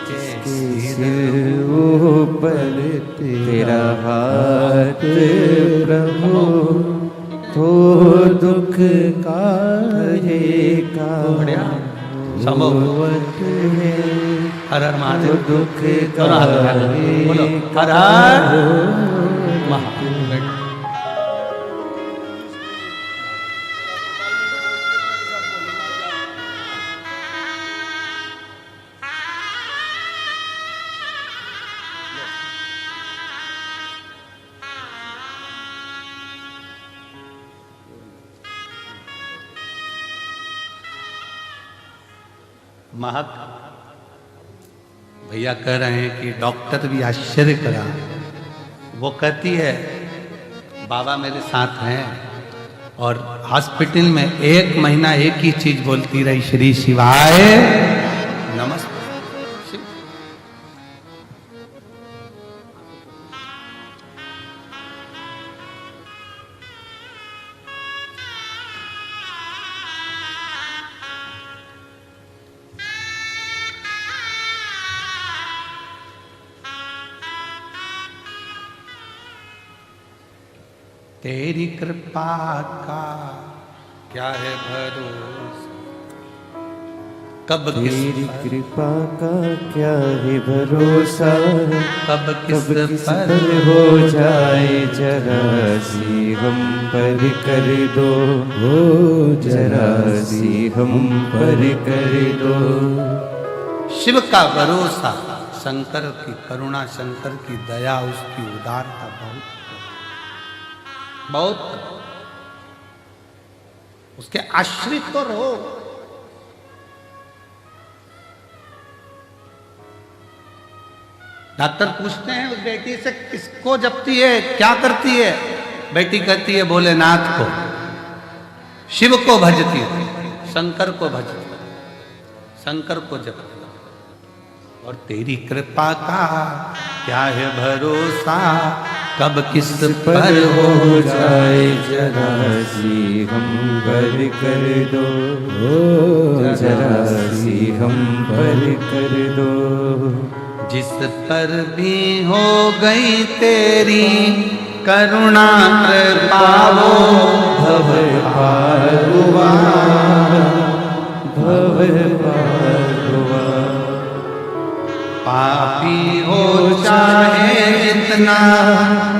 जिसके सिर ऊपर तेरा हाथ प्रभु तो दुख काहे का होवत है। हर हर महादेव, दुख बोलो हर हर महादेव। महक भैया कह रहे हैं कि डॉक्टर भी आश्चर्य करा। वो कहती है बाबा मेरे साथ हैं, और हॉस्पिटल में 1 महीना एक ही चीज बोलती रही, श्री शिवाय नमस्ते। तेरी कृपा का क्या है भरोसा, कब तेरी कृपा का क्या है भरोसा, कब किस पर हो जाए जरा सी हम पर कर दो, हो जरा सी हम पर कर दो। शिव का भरोसा, शंकर की करुणा, शंकर की दया, उसकी उदारता बहुत बहुत। उसके आश्रित तो रहो। डॉक्टर पूछते हैं उस बेटी से किसको जपती है, क्या करती है? बेटी कहती है भोलेनाथ को, शिव को भजती है, शंकर को भजती है, शंकर को जपती है। और तेरी कृपा का क्या है भरोसा, कब किस पर हो जाए जरा सी हम पर कर दो, जरा सी हम पर कर दो। जिस पर भी हो गई तेरी करुणा कृपा वो भव पार हुआ, भव पार हुआ। पापी हो चाहे जितना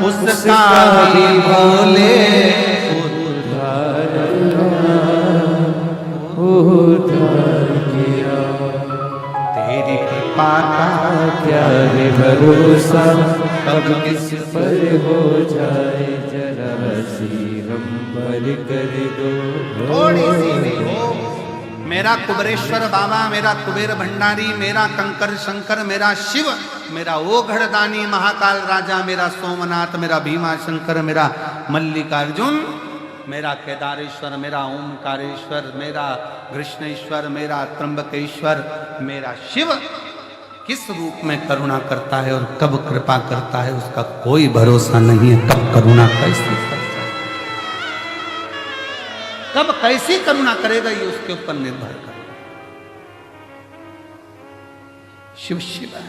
उसका भी भोले उद्धार किया। तेरी कृपा का क्या है भरोसा, कब किस पर हो जाए जरा सी हम पर कर दो। थोड़ी सी भी हो। मेरा कुबेरेश्वर बाबा, मेरा कुबेर भंडारी, मेरा कंकर शंकर, मेरा शिव, मेरा ओघड़दानी महाकाल राजा, मेरा सोमनाथ, मेरा भीमा शंकर, मेरा मल्लिकार्जुन, मेरा केदारेश्वर, मेरा ओमकारेश्वर, मेरा कृष्णेश्वर, मेरा त्र्यंबकेश्वर, मेरा शिव किस रूप में करुणा करता है और कब कृपा करता है उसका कोई भरोसा नहीं है। कब करुणा कैसी करता है, कब कैसी करुणा करेगा ये उसके ऊपर निर्भर कर। शिव शिव है।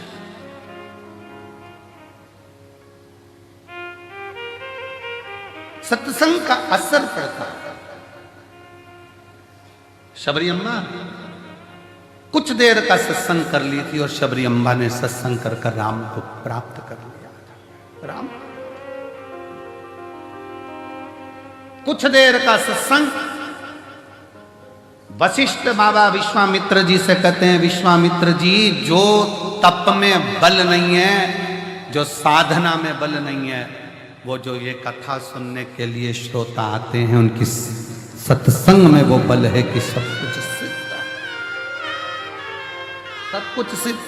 सत्संग का असर पड़ता है। शबरी अम्मा कुछ देर का सत्संग कर ली थी और शबरी अम्बा ने सत्संग कर राम को प्राप्त कर लिया था। राम कुछ देर का सत्संग वशिष्ठ बाबा विश्वामित्र जी से कहते हैं, विश्वामित्र जी जो तप में बल नहीं है, जो साधना में बल नहीं है, वो जो ये कथा सुनने के लिए श्रोता आते हैं उनकी सत्संग में वो बल है कि सब कुछ सिद्ध है, सब कुछ सिद्ध।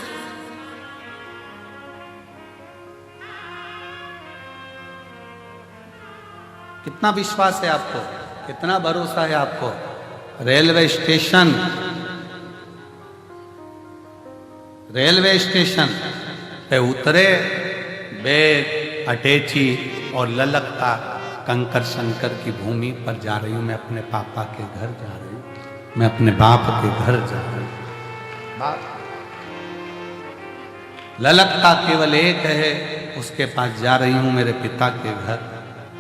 कितना विश्वास है आपको, कितना भरोसा है आपको? रेलवे स्टेशन पे उतरे, बैग अटैची और ललकता कंकर शंकर की भूमि पर जा रही हूं, मैं अपने पापा के घर जा रही हूं, मैं अपने बाप के घर जा रही हूं। बाप ललकता केवल एक है, उसके पास जा रही हूं, मेरे पिता के घर,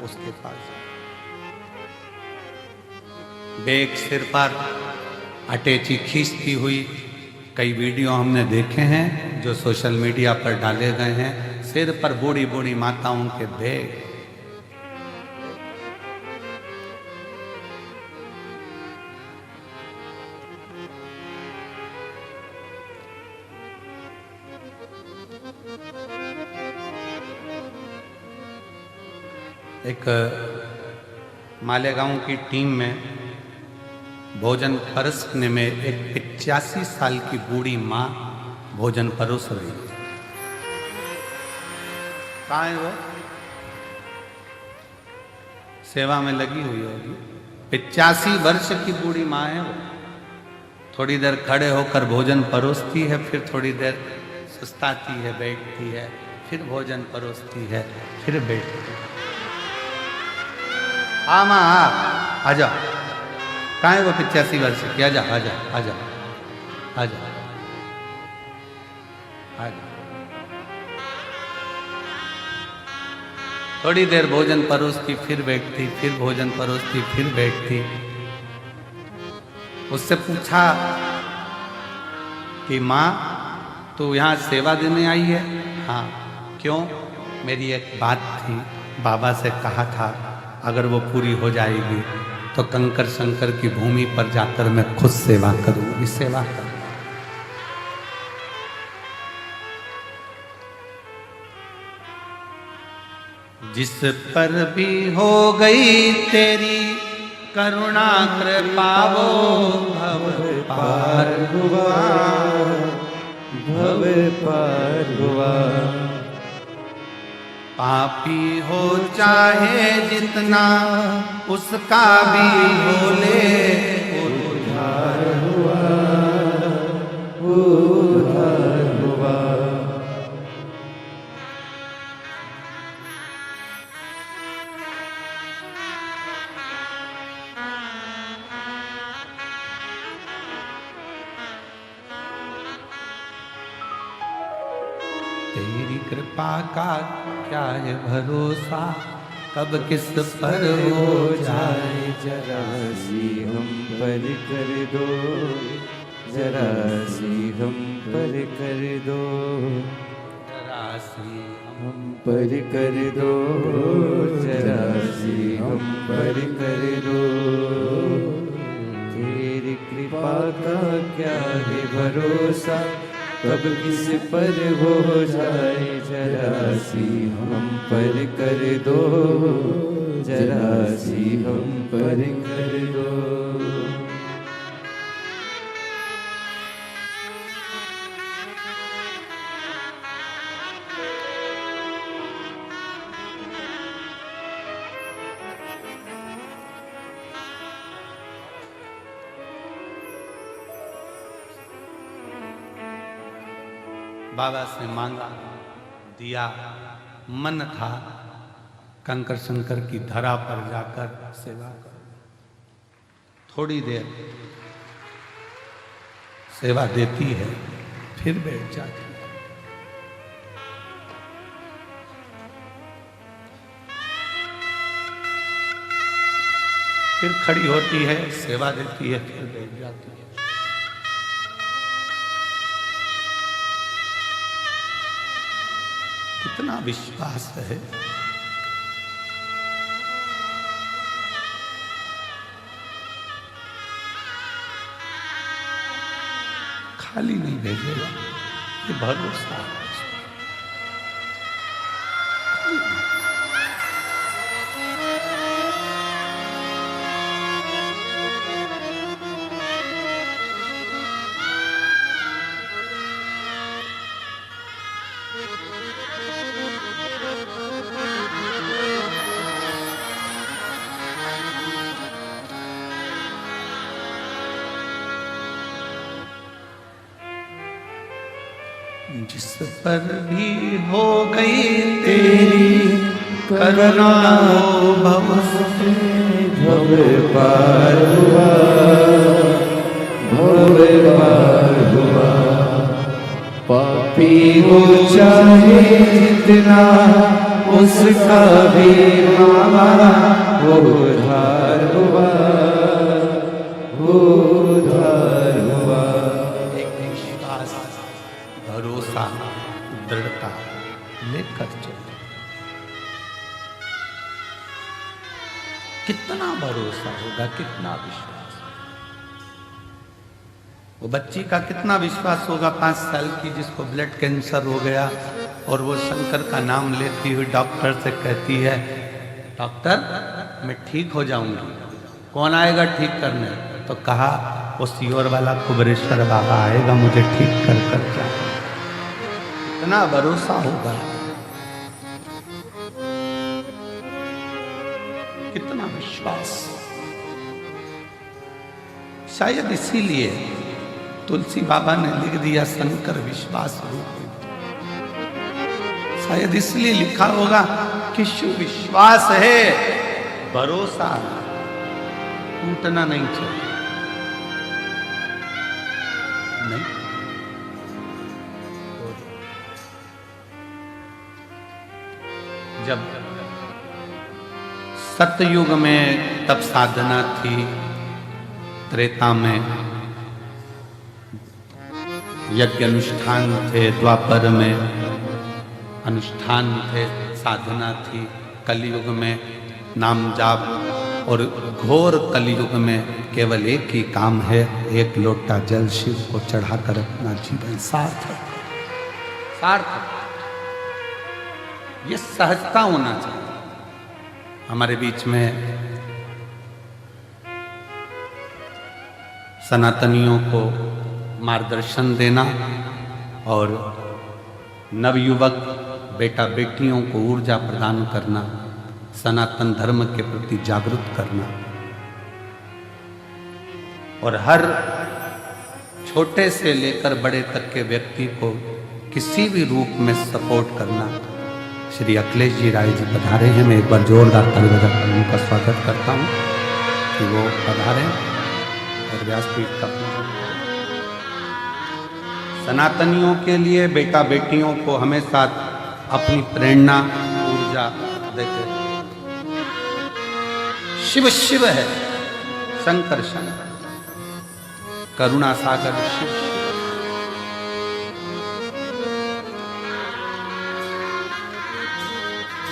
उसके पास। बैग सिर पर, अटैची खींचती हुई, कई वीडियो हमने देखे हैं जो सोशल मीडिया पर डाले गए हैं, सिर पर बूढ़ी बूढ़ी माताओं के बैग। एक मालेगांव की टीम में भोजन परोसने में एक 85 साल की बूढ़ी माँ भोजन परोस रही थी। कहाँ है वो? सेवा में लगी हुई होगी। 85 वर्ष की बूढ़ी माँ है वो। थोड़ी देर खड़े होकर भोजन परोसती है, फिर थोड़ी देर सुस्ताती है, बैठती है, फिर भोजन परोसती है, फिर बैठती है। हाँ माँ आ जाओ। कहाँ है वो 85 वर्ष की? आजा आजा आजा आजा आजा। थोड़ी देर भोजन परोसती, फिर बैठती, फिर भोजन परोसती, फिर बैठती। उससे पूछा कि माँ तू यहाँ सेवा देने आई है? हाँ। क्यों? मेरी एक बात थी, बाबा से कहा था अगर वो पूरी हो जाएगी तो कंकर शंकर की भूमि पर जाकर मैं खुद सेवा करूंगी, सेवा कर। जिस पर भी हो गई तेरी करुणा कृपावो भव पार हुआ, भव पार हुआ। पापी हो चाहे जितना उसका भी भोले उद्धार हुआ, उद्धार हुआ। तेरी कृपा का क्या है भरोसा, कब किस पर हो जाए। जरा सी हम पर कर दो, जरा सी हम पर कर दो, जरा सी हम पर कर दो, जरा सी हम पर कर दो। तेरी कृपा का क्या है भरोसा, कब किस पर हो जाए। जरा सी हम पर कर दो, जरा सी हम पर कर दो। बाबा से मांगा, दिया, मन था कंकर शंकर की धरा पर जाकर सेवा करो। थोड़ी देर सेवा देती है, फिर बैठ जाती है। फिर खड़ी होती है, सेवा देती है, फिर बैठ जाती है। कितना विश्वास है। खाली नहीं भेजेगा, ये भरोसा है। जिस पर भी हो गई तेरी करुणा, भव भव पार हुआ, भव पार हुआ। पापी हो चाहे जितना उसका भी मामा, उद्धार हुआ, उद्धार हुआ। एक विश्वास, भरोसा, दृढ़ता लेकर चले। कितना भरोसा होगा, कितना विश्वास। वो बच्ची का कितना विश्वास होगा 5 साल की, जिसको ब्लड कैंसर हो गया और वो शंकर का नाम लेती हुई डॉक्टर से कहती है, डॉक्टर मैं ठीक हो जाऊंगी, कौन आएगा ठीक करने? तो कहा वो सियोर वाला कुबरेश्वर बाबा आएगा मुझे ठीक कर कर जाए। इतना भरोसा होगा, कितना विश्वास। शायद इसीलिए तुलसी बाबा ने लिख दिया शंकर विश्वास रूप। शायद इसलिए लिखा होगा कि शिव विश्वास है, भरोसा टूटना नहीं चाहिए। नहीं, जब सतयुग में तब साधना थी, त्रेता में यज्ञ अनुष्ठान थे, द्वापर में अनुष्ठान थे, साधना थी, कलयुग में नाम जाप, और घोर कलयुग में केवल एक ही काम है, एक लोटा जल शिव को चढ़ाकर अपना जीवन सार्थक सार्थक। ये सहजता होना चाहिए। हमारे बीच में सनातनियों को मार्गदर्शन देना और नवयुवक बेटा बेटियों को ऊर्जा प्रदान करना, सनातन धर्म के प्रति जागरूक करना और हर छोटे से लेकर बड़े तक के व्यक्ति को किसी भी रूप में सपोर्ट करना। श्री अखिलेश जी राय जी पधारे हैं। मैं एक बार जोरदार ताली बजाकर उनका स्वागत करता हूँ कि वो पधारे और व्यासपीठ का पूजन। सनातनियों के लिए बेटा बेटियों को हमेशा अपनी प्रेरणा ऊर्जा देते। शिव शिव है, शंकर शंकर, करुणा सागर शिव।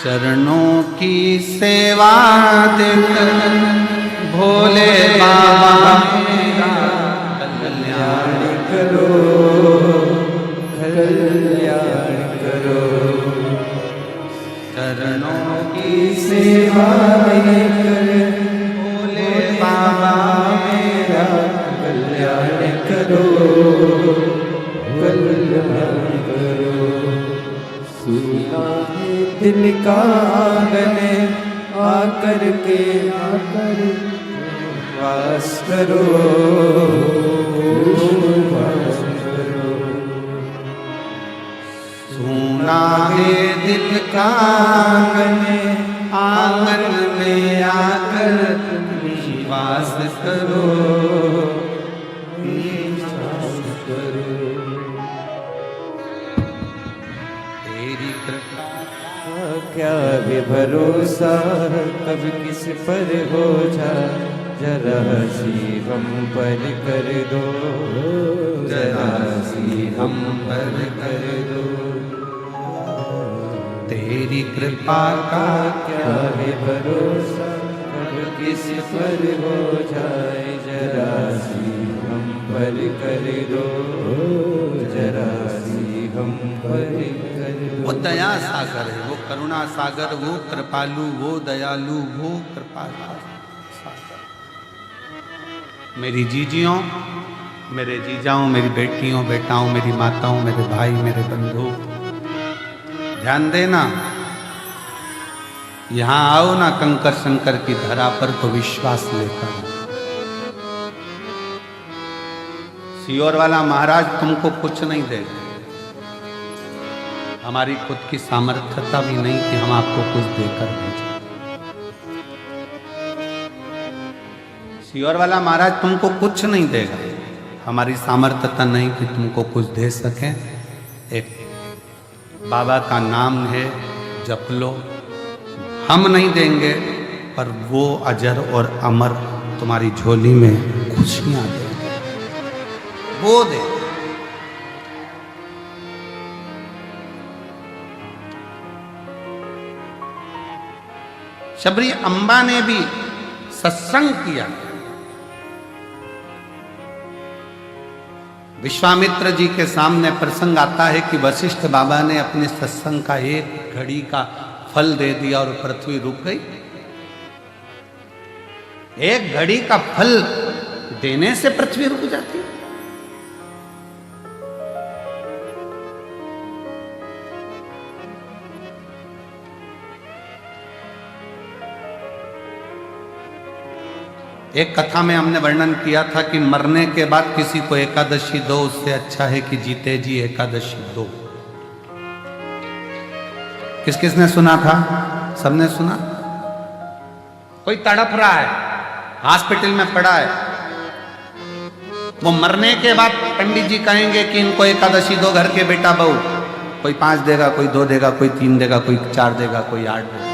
चरणों की सेवा देकर भोले बाबा मेरा कल्याण करो, कल्याण करो। चरणों की सेवा कर भोले बाबा मेरा कल्याण करो, कल्याण करो। सुना है दिल का आंगन आकर के वास करो, वास करो। सुना है दिल का आंगन में आकर निवास करो, निवास करो। तेरी कृपा क्या भी भरोसा कब किस पर हो जाए, जरा सी हम पर कर दो, जरा सी हम पर कर दो। तेरी कृपा का क्या भी भरोसा कब किस पर हो जाए, जरा सी हम पर कर दो, जरा सी हम पर कर दो। वो दया सागर है, वो करुणा सागर, वो कृपालु, वो दयालु, वो कृपा सागर। मेरी जीजियों, मेरे जीजाओं, मेरी बेटियों बेटाओं, मेरी माताओं, मेरे भाई, मेरे बंधु, ध्यान देना। यहां आओ ना कंकर शंकर की धरा पर तो विश्वास लेकर। सियोर वाला महाराज तुमको कुछ नहीं देगा। हमारी खुद की सामर्थ्यता भी नहीं कि हम आपको कुछ देकर भेजें। सियोर वाला महाराज तुमको कुछ नहीं देगा। हमारी सामर्थ्यता नहीं कि तुमको कुछ दे सकें। एक बाबा का नाम है, जप लो। हम नहीं देंगे पर वो अजर और अमर तुम्हारी झोली में खुशियां देंगे, वो दे। शबरी अम्बा ने भी सत्संग किया। विश्वामित्र जी के सामने प्रसंग आता है कि वशिष्ठ बाबा ने अपने सत्संग का एक घड़ी का फल दे दिया और पृथ्वी रुक गई। एक घड़ी का फल देने से पृथ्वी रुक जाती। एक कथा में हमने वर्णन किया था कि मरने के बाद किसी को एकादशी दो, उससे अच्छा है कि जीते जी एकादशी दो। किस किसने सुना था? सबने सुना। कोई तड़प रहा है, हॉस्पिटल में पड़ा है, वो मरने के बाद पंडित जी कहेंगे कि इनको एकादशी दो, घर के बेटा बहू। कोई 5 देगा, कोई 2 देगा, कोई 3 देगा, कोई 4 देगा, कोई 8 देगा।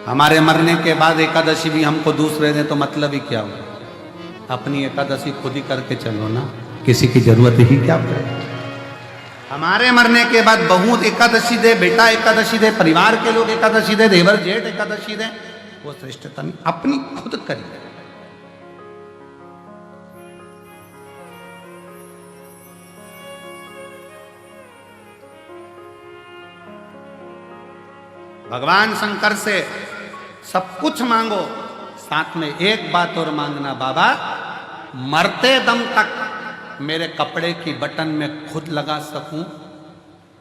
हमारे मरने के बाद एकादशी भी हमको दूसरे दें तो मतलब ही क्या हो? अपनी एकादशी खुद ही करके चलो ना, किसी की जरूरत ही क्या पड़े। हमारे मरने के बाद बहू एकादशी दे, बेटा एकादशी दे, परिवार के लोग एकादशी दे, देवर जेठ एकादशी दे, वो श्रेष्ठता नहीं, अपनी खुद करिए। भगवान शंकर से सब कुछ मांगो, साथ में एक बात और मांगना बाबा, मरते दम तक मेरे कपड़े की बटन में खुद लगा सकूं,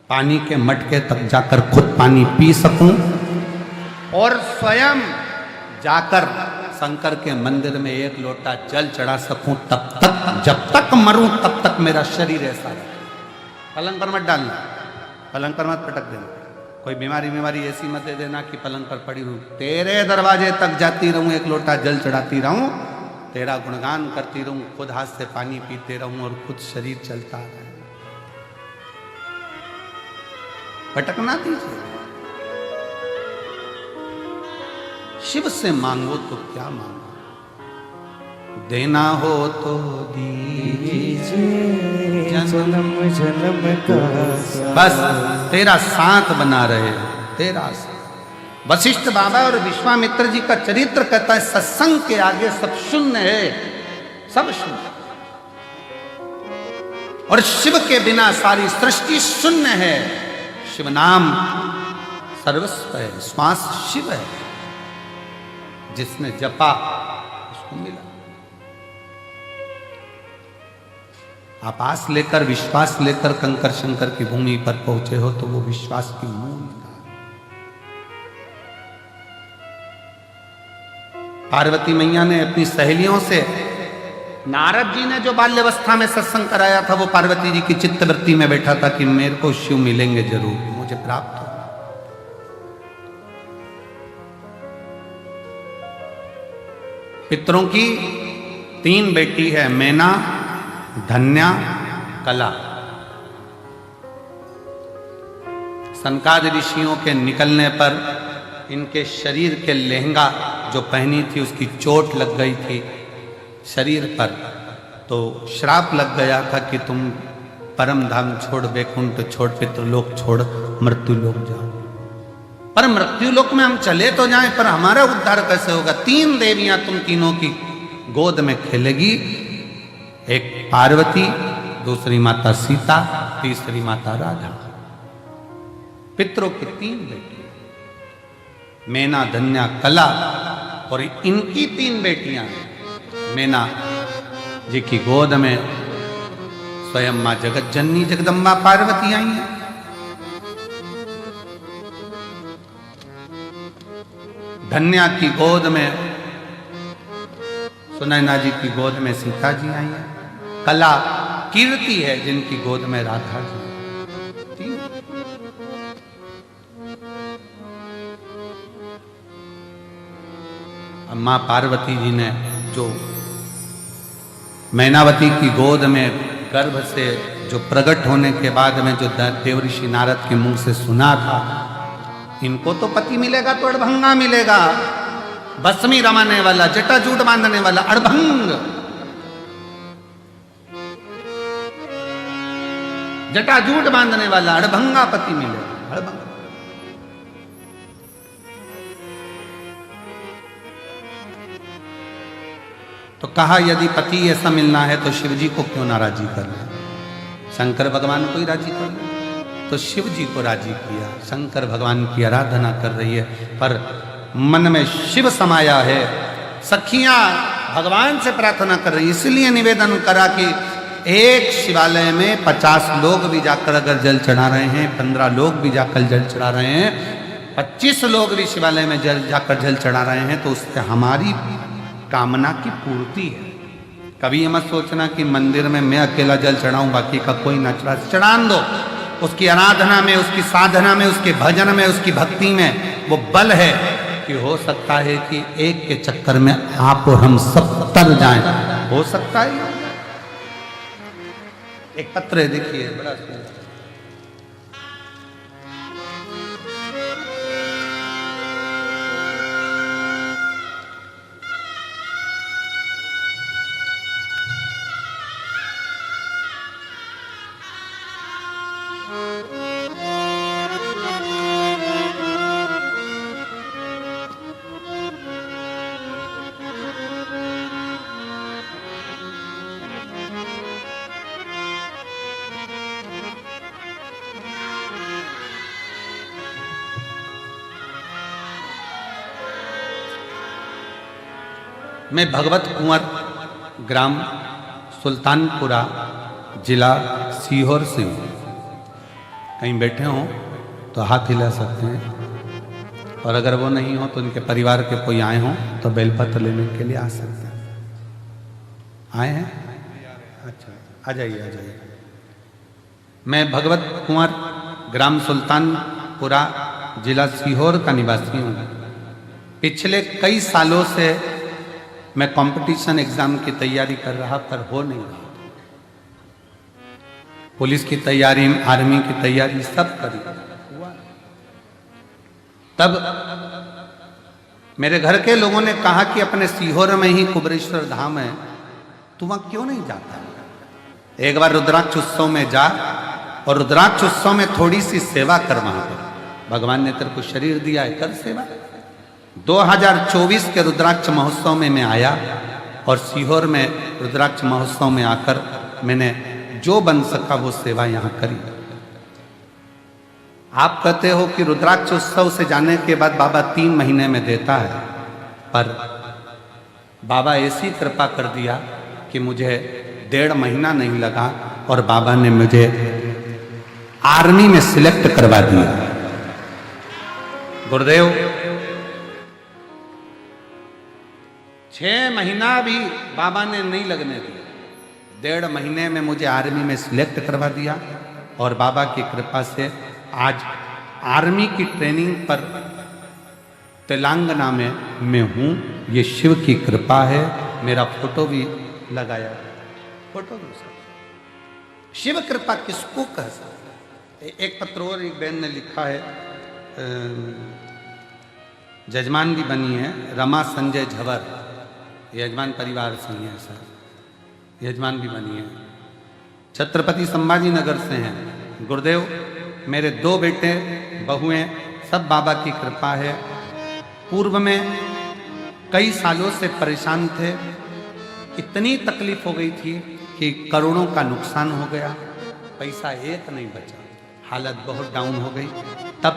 पानी के मटके तक जाकर खुद पानी पी सकूं और स्वयं जाकर शंकर के मंदिर में एक लोटा जल चढ़ा सकूं, तब तक, जब तक मरूं तब तक मेरा शरीर ऐसा रहे। पलंग पर मत डालना, पलंग पर मत पटक देना, कोई बीमारी ऐसी मत दे देना कि पलंग पर पड़ी रहूं। तेरे दरवाजे तक जाती रहूं, एक लोटा जल चढ़ाती रहूं, तेरा गुणगान करती रहूं, खुद हाथ से पानी पीते रहूं और खुद शरीर चलता रहे। भटकना दीजिए। शिव से मांगो तो क्या मांगो, देना हो तो दीजिए जन्म जन्म का बस तेरा साथ बना रहे, तेरा साथ। वशिष्ठ बाबा और विश्वामित्र जी का चरित्र कहता है, सत्संग के आगे सब शून्य है, सब शून्य, और शिव के बिना सारी सृष्टि शून्य है। शिव नाम सर्वस्व है, श्वास शिव है, जिसने जपा उसको मिला। आप आस लेकर, विश्वास लेकर कंकर शंकर की भूमि पर पहुंचे हो तो वो विश्वास की मूल का। पार्वती मैया ने अपनी सहेलियों से, नारद जी ने जो बाल्यावस्था में सत्संग कराया था, वो पार्वती जी की चित्तवृत्ति में बैठा था कि मेरे को शिव मिलेंगे जरूर, मुझे प्राप्त हो। पितरों की 3 बेटी है, मैना, धन्या, कला। सनकादि ऋषियों के निकलने पर इनके शरीर के लहंगा जो पहनी थी उसकी चोट लग गई थी शरीर पर, तो श्राप लग गया था कि तुम परम धाम छोड़, वैकुंठ छोड़, पितृलोक छोड़, मृत्यु लोक जाओ। पर मृत्यु लोक में हम चले तो जाएं, पर हमारा उद्धार कैसे होगा? 3 देवियां तुम तीनों की गोद में खेलेगी, एक पार्वती, दूसरी माता सीता, तीसरी माता राधा। पितरों की 3 बेटी, मैना, धन्या, कला, और इनकी 3 बेटियां। मैना जी की गोद में स्वयं मां जगत जननी जगदम्बा पार्वती आई हैं। धन्या की गोद में सुनैना जी की गोद में सीता जी आई हैं। कला कीर्ति है जिनकी गोद में राधा जी। मां पार्वती जी ने जो मैनावती की गोद में गर्भ से जो प्रकट होने के बाद में जो देवऋषि नारद के मुंह से सुना था, इनको तो पति मिलेगा तो अड़भंगा मिलेगा, भस्मी रमाने वाला, जटाजूट बांधने वाला अड़भंग, जटाजूट बांधने वाला अड़भंगा पति मिलेगा, अड़भंगा। तो कहा यदि पति ऐसा मिलना है तो शिव जी को क्यों ना राजी कर ले? शंकर भगवान को ही राजी कर ले। तो शिव जी को राजी किया, शंकर भगवान की आराधना कर रही है, पर मन में शिव समाया है। सखियां भगवान से प्रार्थना कर रही, इसलिए निवेदन करा कि एक शिवालय में 50 लोग भी जाकर अगर जल चढ़ा रहे हैं, 15 लोग भी जाकर जल चढ़ा रहे हैं, 25 लोग भी शिवालय में जाकर जल चढ़ा रहे हैं, तो उससे हमारी कामना की पूर्ति है। कभी ये मत सोचना कि मंदिर में मैं अकेला जल चढ़ाऊं, बाकी का कोई ना चढ़ा, चढ़ान दो। उसकी आराधना में, उसकी साधना में, उसके भजन में, उसकी भक्ति में वो बल है कि हो सकता है कि एक के चक्कर में आप और हम सब तर जाएं, हो सकता है। एक पत्र है, देखिए, बड़ा सुंदर। मैं भगवत कुंवर, ग्राम सुल्तानपुरा, जिला सीहोर से हूँ। कहीं बैठे हों तो हाथ हिला सकते हैं, और अगर वो नहीं हो तो उनके परिवार के कोई आए हों तो बेलपत्र लेने के लिए आ सकते हैं। आए हैं? अच्छा, आ जाइए, आ जाइए। मैं भगवत कुंवर, ग्राम सुल्तानपुरा, जिला सीहोर का निवासी हूँ। पिछले कई सालों से मैं कंपटीशन एग्जाम की तैयारी कर रहा, पर हो नहीं रहा। पुलिस की तैयारी, आर्मी की तैयारी सब करी, तब मेरे घर के लोगों ने कहा कि अपने सीहोर में ही कुबरेश्वर धाम है, तू वहां क्यों नहीं जाता? एक बार रुद्राक्ष उत्सव में जा और रुद्राक्ष उत्सव में थोड़ी सी सेवा कर वहां पर। भगवान ने तेरे को शरीर दिया है, कर सेवा। 2024 के रुद्राक्ष महोत्सव में मैं आया और सीहोर में रुद्राक्ष महोत्सव में आकर मैंने जो बन सका वो सेवा यहाँ करी। आप कहते हो कि रुद्राक्ष उत्सव से जाने के बाद बाबा 3 महीने में देता है, पर बाबा ऐसी कृपा कर दिया कि मुझे 1.5 महीना नहीं लगा और बाबा ने मुझे आर्मी में सिलेक्ट करवा दिया। गुरुदेव 6 महीना भी बाबा ने नहीं लगने दिया, 1.5 महीने में मुझे आर्मी में सिलेक्ट करवा दिया। और बाबा की कृपा से आज आर्मी की ट्रेनिंग पर तेलंगाना में मैं हूँ। ये शिव की कृपा है। मेरा फोटो भी लगाया, फोटो भी। शिव कृपा किसको कह सकते? एक पत्र और एक बहन ने लिखा है, जजमान भी बनी है, रमा संजय झवर, यजमान परिवार से ही है सर, यजमान भी बनी है, छत्रपति संभाजी नगर से हैं। गुरुदेव मेरे 2 बेटे बहुएं, सब बाबा की कृपा है। पूर्व में कई सालों से परेशान थे, इतनी तकलीफ हो गई थी कि करोड़ों का नुकसान हो गया, पैसा एक नहीं बचा, हालत बहुत डाउन हो गई। तब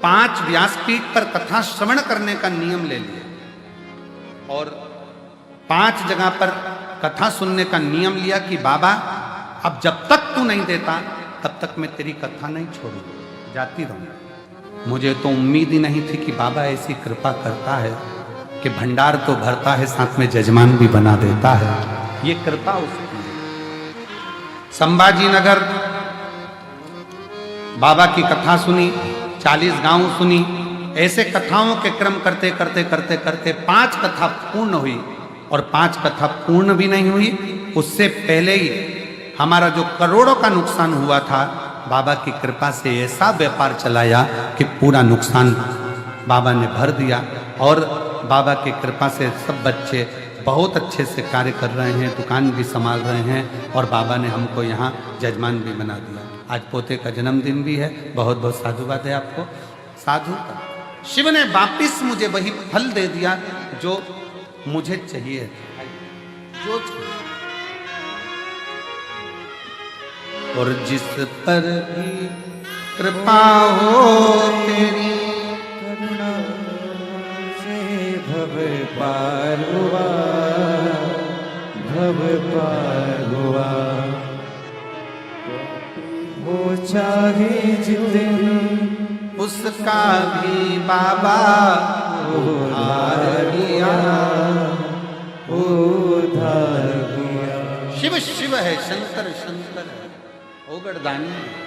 5 व्यासपीठ पर कथा श्रवण करने का नियम ले लिया और 5 जगह पर कथा सुनने का नियम लिया कि बाबा अब जब तक तू नहीं देता तब तक मैं तेरी कथा नहीं छोड़ूंगा, जाती रहूंगा। मुझे तो उम्मीद ही नहीं थी कि बाबा ऐसी कृपा करता है कि भंडार तो भरता है, साथ में जजमान भी बना देता है। ये कृपा उसकी है। संभाजी नगर बाबा की कथा सुनी, 40 गांव सुनी। ऐसे कथाओं के क्रम करते करते करते करते 5 कथा पूर्ण हुई, और 5 कथा पूर्ण भी नहीं हुई, उससे पहले ही हमारा जो करोड़ों का नुकसान हुआ था, बाबा की कृपा से ऐसा व्यापार चलाया कि पूरा नुकसान बाबा ने भर दिया। और बाबा की कृपा से सब बच्चे बहुत अच्छे से कार्य कर रहे हैं, दुकान भी संभाल रहे हैं, और बाबा ने हमको यहाँ जजमान भी बना दिया। आज पोते का जन्मदिन भी है, बहुत बहुत साधुवाद है आपको। साधु का शिव ने वापिस मुझे वही फल दे दिया जो मुझे चाहिए, जो चाहिए। और जिस पर भी कृपा हो तेरी, करुणा से भव पार हुआ, भव पार हुआ। वो चाहे जितने उसका भी बाबा उधार लिया, उधार किया। शिव शिव है, शंकर शंकर है, ओगड़दानी है।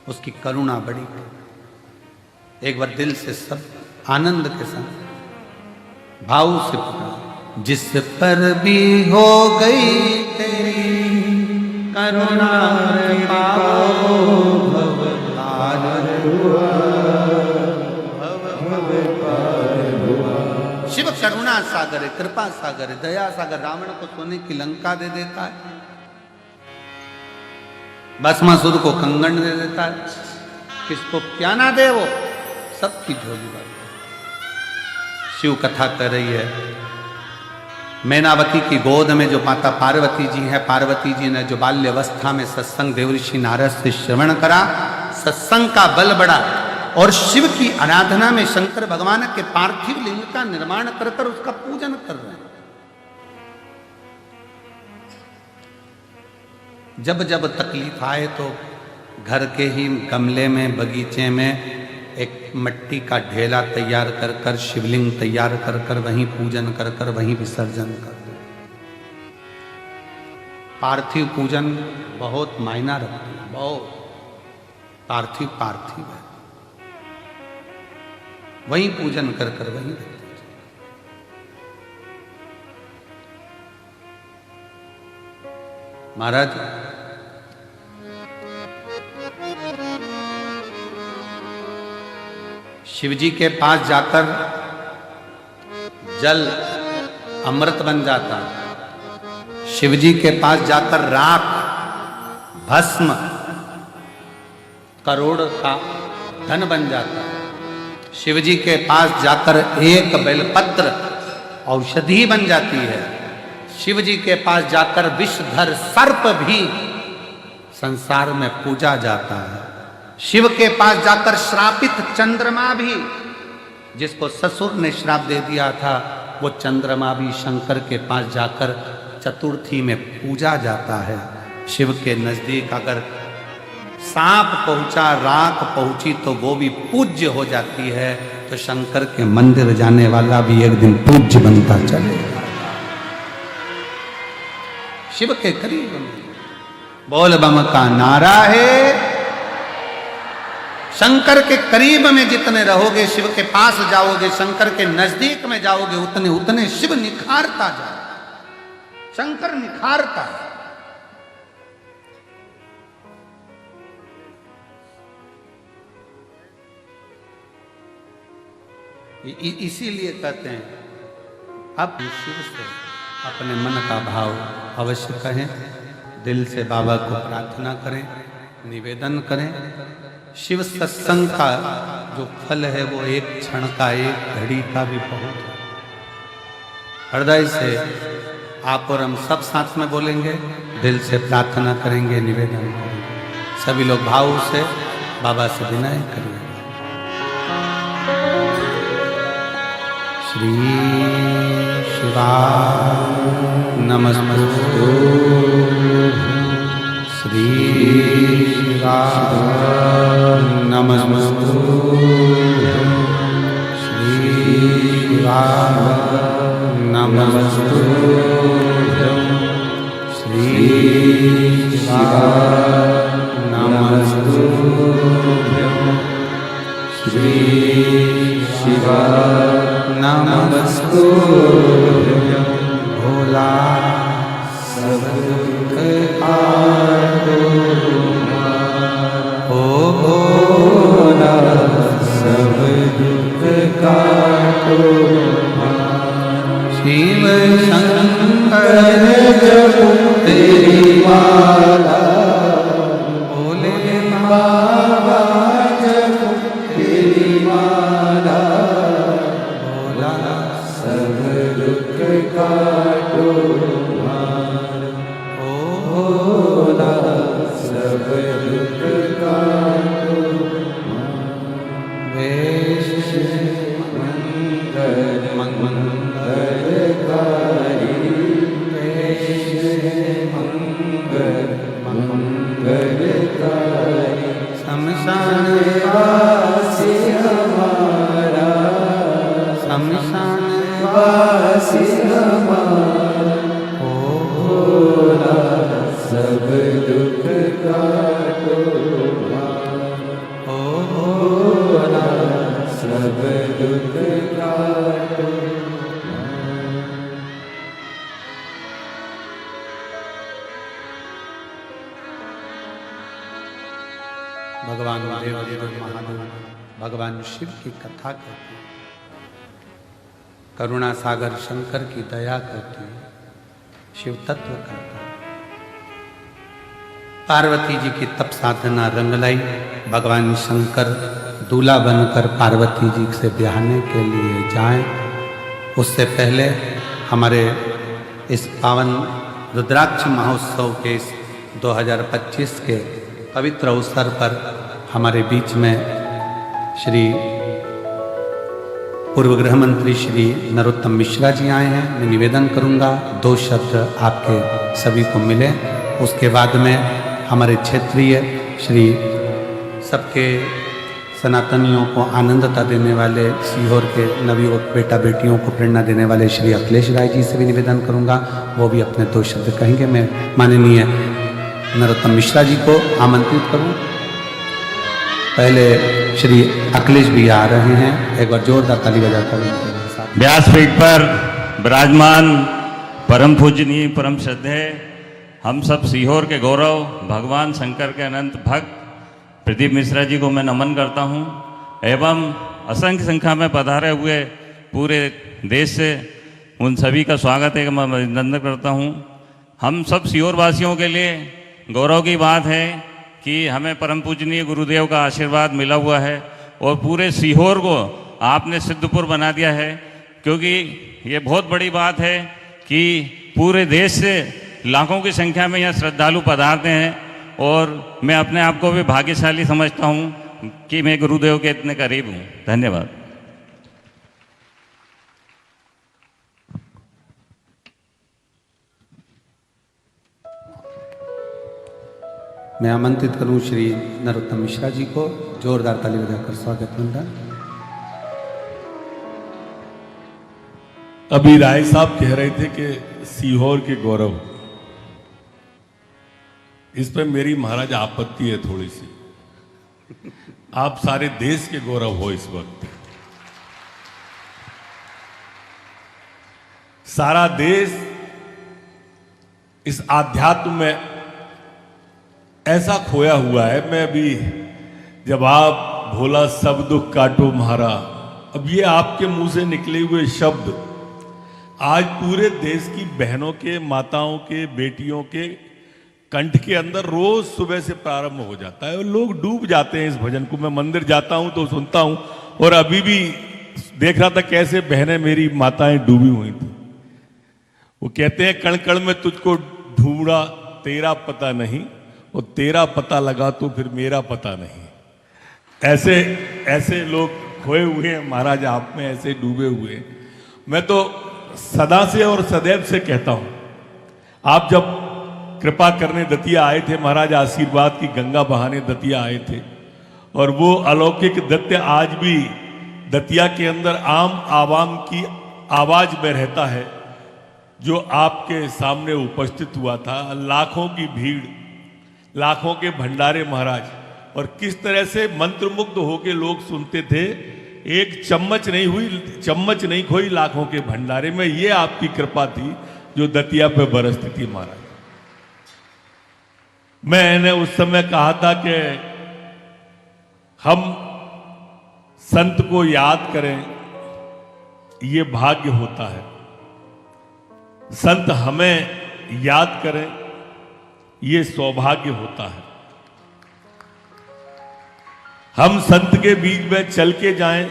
उसकी करुणा बड़ी है। एक बार दिल से सब आनंद के साथ भाव से पुकारा, जिस पर भी हो गई तेरी करुणा पाओ, भव पार हुआ, भव पार हुआ। शिव करुणा सागर है, कृपा सागर है, दया सागर। रावण को सोने की लंका दे देता है, भस्मासुर को कंगन दे देता है, किसको क्या ना दे वो सबकी झोली बात। शिव कथा कर रही है, मैनावती की गोद में जो माता पार्वती जी है, पार्वती जी ने जो बाल्यावस्था में सत्संग देवऋषि नारद से श्रवण करा, सत्संग का बल बढ़ा और शिव की आराधना में शंकर भगवान के पार्थिव लिंग का निर्माण कर कर उसका पूजन कर रहे हैं। जब जब तकलीफ आए तो घर के ही गमले में, बगीचे में एक मिट्टी का ढेला तैयार कर कर, शिवलिंग तैयार कर कर वहीं पूजन कर कर वहीं विसर्जन कर दो। पार्थिव पूजन बहुत मायना रखती है, बहुत। पार्थिव पार्थिव है, वहीं पूजन कर कर वहीं रखते। महाराज शिवजी के पास जाकर जल अमृत बन जाता, शिवजी के पास जाकर राख, भस्म, करोड़ का धन बन जाता, शिवजी के पास जाकर एक बेलपत्र औषधि बन जाती है, शिवजी के पास जाकर विषधर सर्प भी संसार में पूजा जाता है, शिव के पास जाकर श्रापित चंद्रमा भी, जिसको ससुर ने श्राप दे दिया था, वो चंद्रमा भी शंकर के पास जाकर चतुर्थी में पूजा जाता है। शिव के नजदीक अगर सांप पहुंचा, राख पहुंची तो वो भी पूज्य हो जाती है। तो शंकर के मंदिर जाने वाला भी एक दिन पूज्य बनता चलेगा। शिव के करीब बोल बम का नारा है। शंकर के करीब में जितने रहोगे, शिव के पास जाओगे, शंकर के नजदीक में जाओगे, उतने उतने शिव निखारता जाए, शंकर निखारता है। इसीलिए कहते हैं अब शिव से अपने मन का भाव अवश्य कहें, दिल से बाबा को प्रार्थना करें, निवेदन करें। शिव सत्संग का जो फल है वो एक क्षण का, एक घड़ी का भी बहुत है। हृदय से आप और हम सब साथ में बोलेंगे, दिल से प्रार्थना करेंगे, निवेदन करेंगे। सभी लोग भाव से बाबा से विनय करेंगे। श्री शिवाय नमस्तु, श्री शिवाय नमस्तु, श्री शिवाय नमस्तु, श्री शिवाय नमस्तु, श्री शिवाय नमस्तु। भोला सब दुख हारो, ओ भोला सब दुख काटो। शिव शंकर जपो तेरी माला, भोले बाबा जपो तेरी माला। भोला सब दुख काटो, ओ भोला सब दुख काटो। वेश मंगल मंगलकारी, वेश मंगल मंगलकारी। शमशान वासी हमारा, शमशान वासी हमारा। ओ भोला सब दुख काटो, ओ भोला सब दुख काटो। भगवान देव देव महादेव भगवान शिव की कथा कहती है, करुणा सागर शंकर की दया करती है, शिव तत्व करता है। पार्वती जी की तप साधना रंग लाई। भगवान शंकर दूल्हा बनकर पार्वती जी से ब्याहने के लिए जाएं, उससे पहले हमारे इस पावन रुद्राक्ष महोत्सव के इस 2025 के पवित्र अवसर पर हमारे बीच में श्री पूर्व गृह मंत्री श्री नरोत्तम मिश्रा जी आए हैं। मैं निवेदन करूंगा 2 शब्द आपके सभी को मिले। उसके बाद में हमारे क्षेत्रीय श्री सबके सनातनियों को आनंदता देने वाले सीहोर के नवयुवक बेटा बेटियों को प्रेरणा देने वाले श्री अखिलेश राय जी से भी निवेदन करूंगा, वो भी अपने 2 शब्द कहेंगे। मैं माननीय नरोत्तम मिश्रा जी को आमंत्रित करूं। पहले श्री अखिलेश भी आ रहे हैं, एक बार जोरदार ताली बजाकर व्यासपीठ पर विराजमान परम पूजनीय परम श्रद्धेय हम सब सीहोर के गौरव भगवान शंकर के अनंत भक्त प्रदीप मिश्रा जी को मैं नमन करता हूं एवं असंख्य संख्या में पधारे हुए पूरे देश से उन सभी का स्वागत है, मैं अभिनंदन करता हूं। हम सब सीहोर वासियों के लिए गौरव की बात है कि हमें परम पूजनीय गुरुदेव का आशीर्वाद मिला हुआ है और पूरे सीहोर को आपने सिद्धपुर बना दिया है, क्योंकि ये बहुत बड़ी बात है कि पूरे देश से लाखों की संख्या में यहाँ श्रद्धालु पधारते हैं और मैं अपने आप को भी भाग्यशाली समझता हूँ कि मैं गुरुदेव के इतने करीब हूँ। धन्यवाद। मैं आमंत्रित करूं श्री नरोत्तम मिश्रा जी को, जोरदार ताली बजाकर स्वागत वंदन। अभी राय साहब कह रहे थे कि सीहोर के गौरव, इस पर मेरी महाराज आपत्ति है थोड़ी सी। आप सारे देश के गौरव हो इस वक्त। सारा देश इस आध्यात्म में ऐसा खोया हुआ है। मैं अभी जब आप भोला सब दुख काटो म्हारा, अब ये आपके मुंह से निकले हुए शब्द आज पूरे देश की बहनों के, माताओं के, बेटियों के कंठ के अंदर रोज सुबह से प्रारंभ हो जाता है और लोग डूब जाते हैं इस भजन को। मैं मंदिर जाता हूं तो सुनता हूं और अभी भी देख रहा था कैसे बहनें मेरी माताएं डूबी हुई थी। वो कहते हैं कण कण में तुझको ढूंढा तेरा पता नहीं, और तेरा पता लगा तो फिर मेरा पता नहीं। ऐसे ऐसे लोग खोए हुए हैं महाराज, आप में ऐसे डूबे हुए हैं। मैं तो सदा से और सदैव से कहता हूं, आप जब कृपा करने दतिया आए थे महाराज, आशीर्वाद की गंगा बहाने दतिया आए थे, और वो अलौकिक दत्य आज भी दतिया के अंदर आम आवाम की आवाज में रहता है, जो आपके सामने उपस्थित हुआ था। लाखों की भीड़, लाखों के भंडारे महाराज, और किस तरह से मंत्रमुग्ध होके लोग सुनते थे। एक चम्मच नहीं खोई लाखों के भंडारे में। ये आपकी कृपा थी जो दतिया पे बरसती थी महाराज। मैंने उस समय कहा था कि हम संत को याद करें, ये भाग्य होता है। संत हमें याद करें, ये सौभाग्य होता है। हम संत के बीच में चल के जाएं,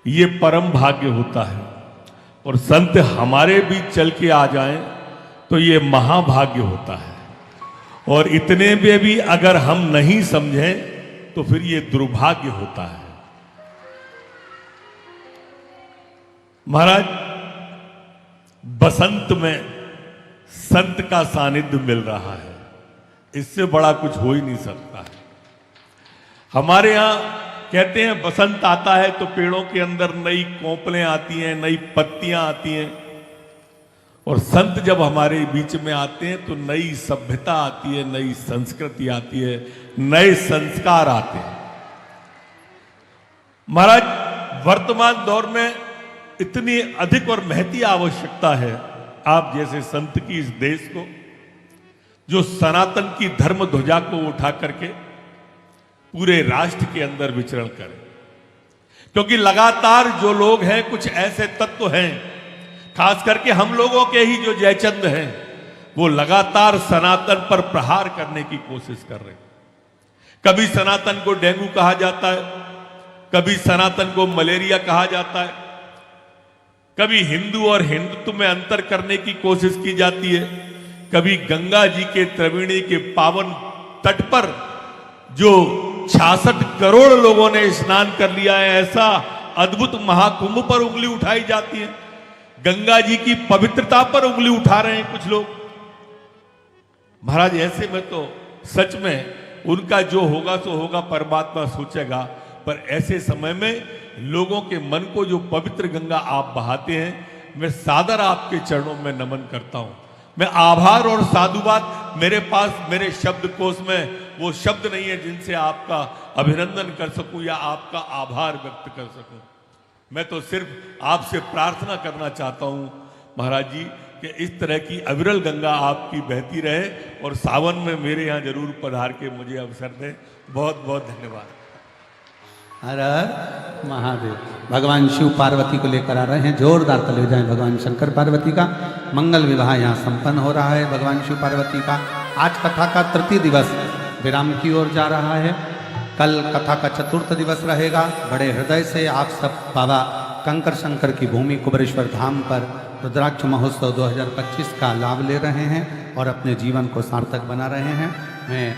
ये परम भाग्य होता है। और संत हमारे बीच चल के आ जाएं तो ये महाभाग्य होता है। और इतने में भी अगर हम नहीं समझें तो फिर ये दुर्भाग्य होता है। महाराज, बसंत में संत का सानिध्य मिल रहा है, इससे बड़ा कुछ हो ही नहीं सकता है। हमारे यहां कहते हैं बसंत आता है तो पेड़ों के अंदर नई कोंपलें आती हैं, नई पत्तियां आती हैं, और संत जब हमारे बीच में आते हैं तो नई सभ्यता आती है, नई संस्कृति आती है, नए संस्कार आते हैं। महाराज, वर्तमान दौर में इतनी अधिक और महती आवश्यकता है आप जैसे संत की इस देश को, जो सनातन की धर्म ध्वजा को उठा करके पूरे राष्ट्र के अंदर विचरण करें। क्योंकि लगातार जो लोग हैं, कुछ ऐसे तत्व हैं, खास करके हम लोगों के ही जो जयचंद हैं, वो लगातार सनातन पर प्रहार करने की कोशिश कर रहे हैं। कभी सनातन को डेंगू कहा जाता है, कभी सनातन को मलेरिया कहा जाता है, कभी हिंदू और हिंदुत्व में अंतर करने की कोशिश की जाती है, कभी गंगा जी के त्रिवेणी के पावन तट पर जो 66 करोड़ लोगों ने स्नान कर लिया है, ऐसा अद्भुत महाकुंभ पर उंगली उठाई जाती है। गंगा जी की पवित्रता पर उंगली उठा रहे हैं कुछ लोग। महाराज ऐसे में तो सच में उनका जो होगा सो होगा, परमात्मा सोचेगा। पर ऐसे समय में लोगों के मन को जो पवित्र गंगा आप बहाते हैं, मैं सादर आपके चरणों में नमन करता हूं। मैं आभार और साधुवाद, मेरे पास मेरे शब्दकोश में वो शब्द नहीं है जिनसे आपका अभिनंदन कर सकूं या आपका आभार व्यक्त कर सकूं। मैं तो सिर्फ आपसे प्रार्थना करना चाहता हूं महाराज जी कि इस तरह की अविरल गंगा आपकी बहती रहे और सावन में मेरे यहाँ जरूर पधार के मुझे अवसर दें। बहुत बहुत धन्यवाद। हर हर महादेव। भगवान शिव पार्वती को लेकर आ रहे हैं, जोरदार ताली बजाएं भगवान शंकर पार्वती का। मंगल विवाह यहाँ संपन्न हो रहा है भगवान शिव पार्वती का। आज कथा का तृतीय दिवस विराम की ओर जा रहा है। कल कथा का चतुर्थ दिवस रहेगा। बड़े हृदय से आप सब बाबा कंकर शंकर की भूमि कुबेरेश्वर धाम पर रुद्राक्ष महोत्सव 2025 का लाभ ले रहे हैं और अपने जीवन को सार्थक बना रहे हैं। मैं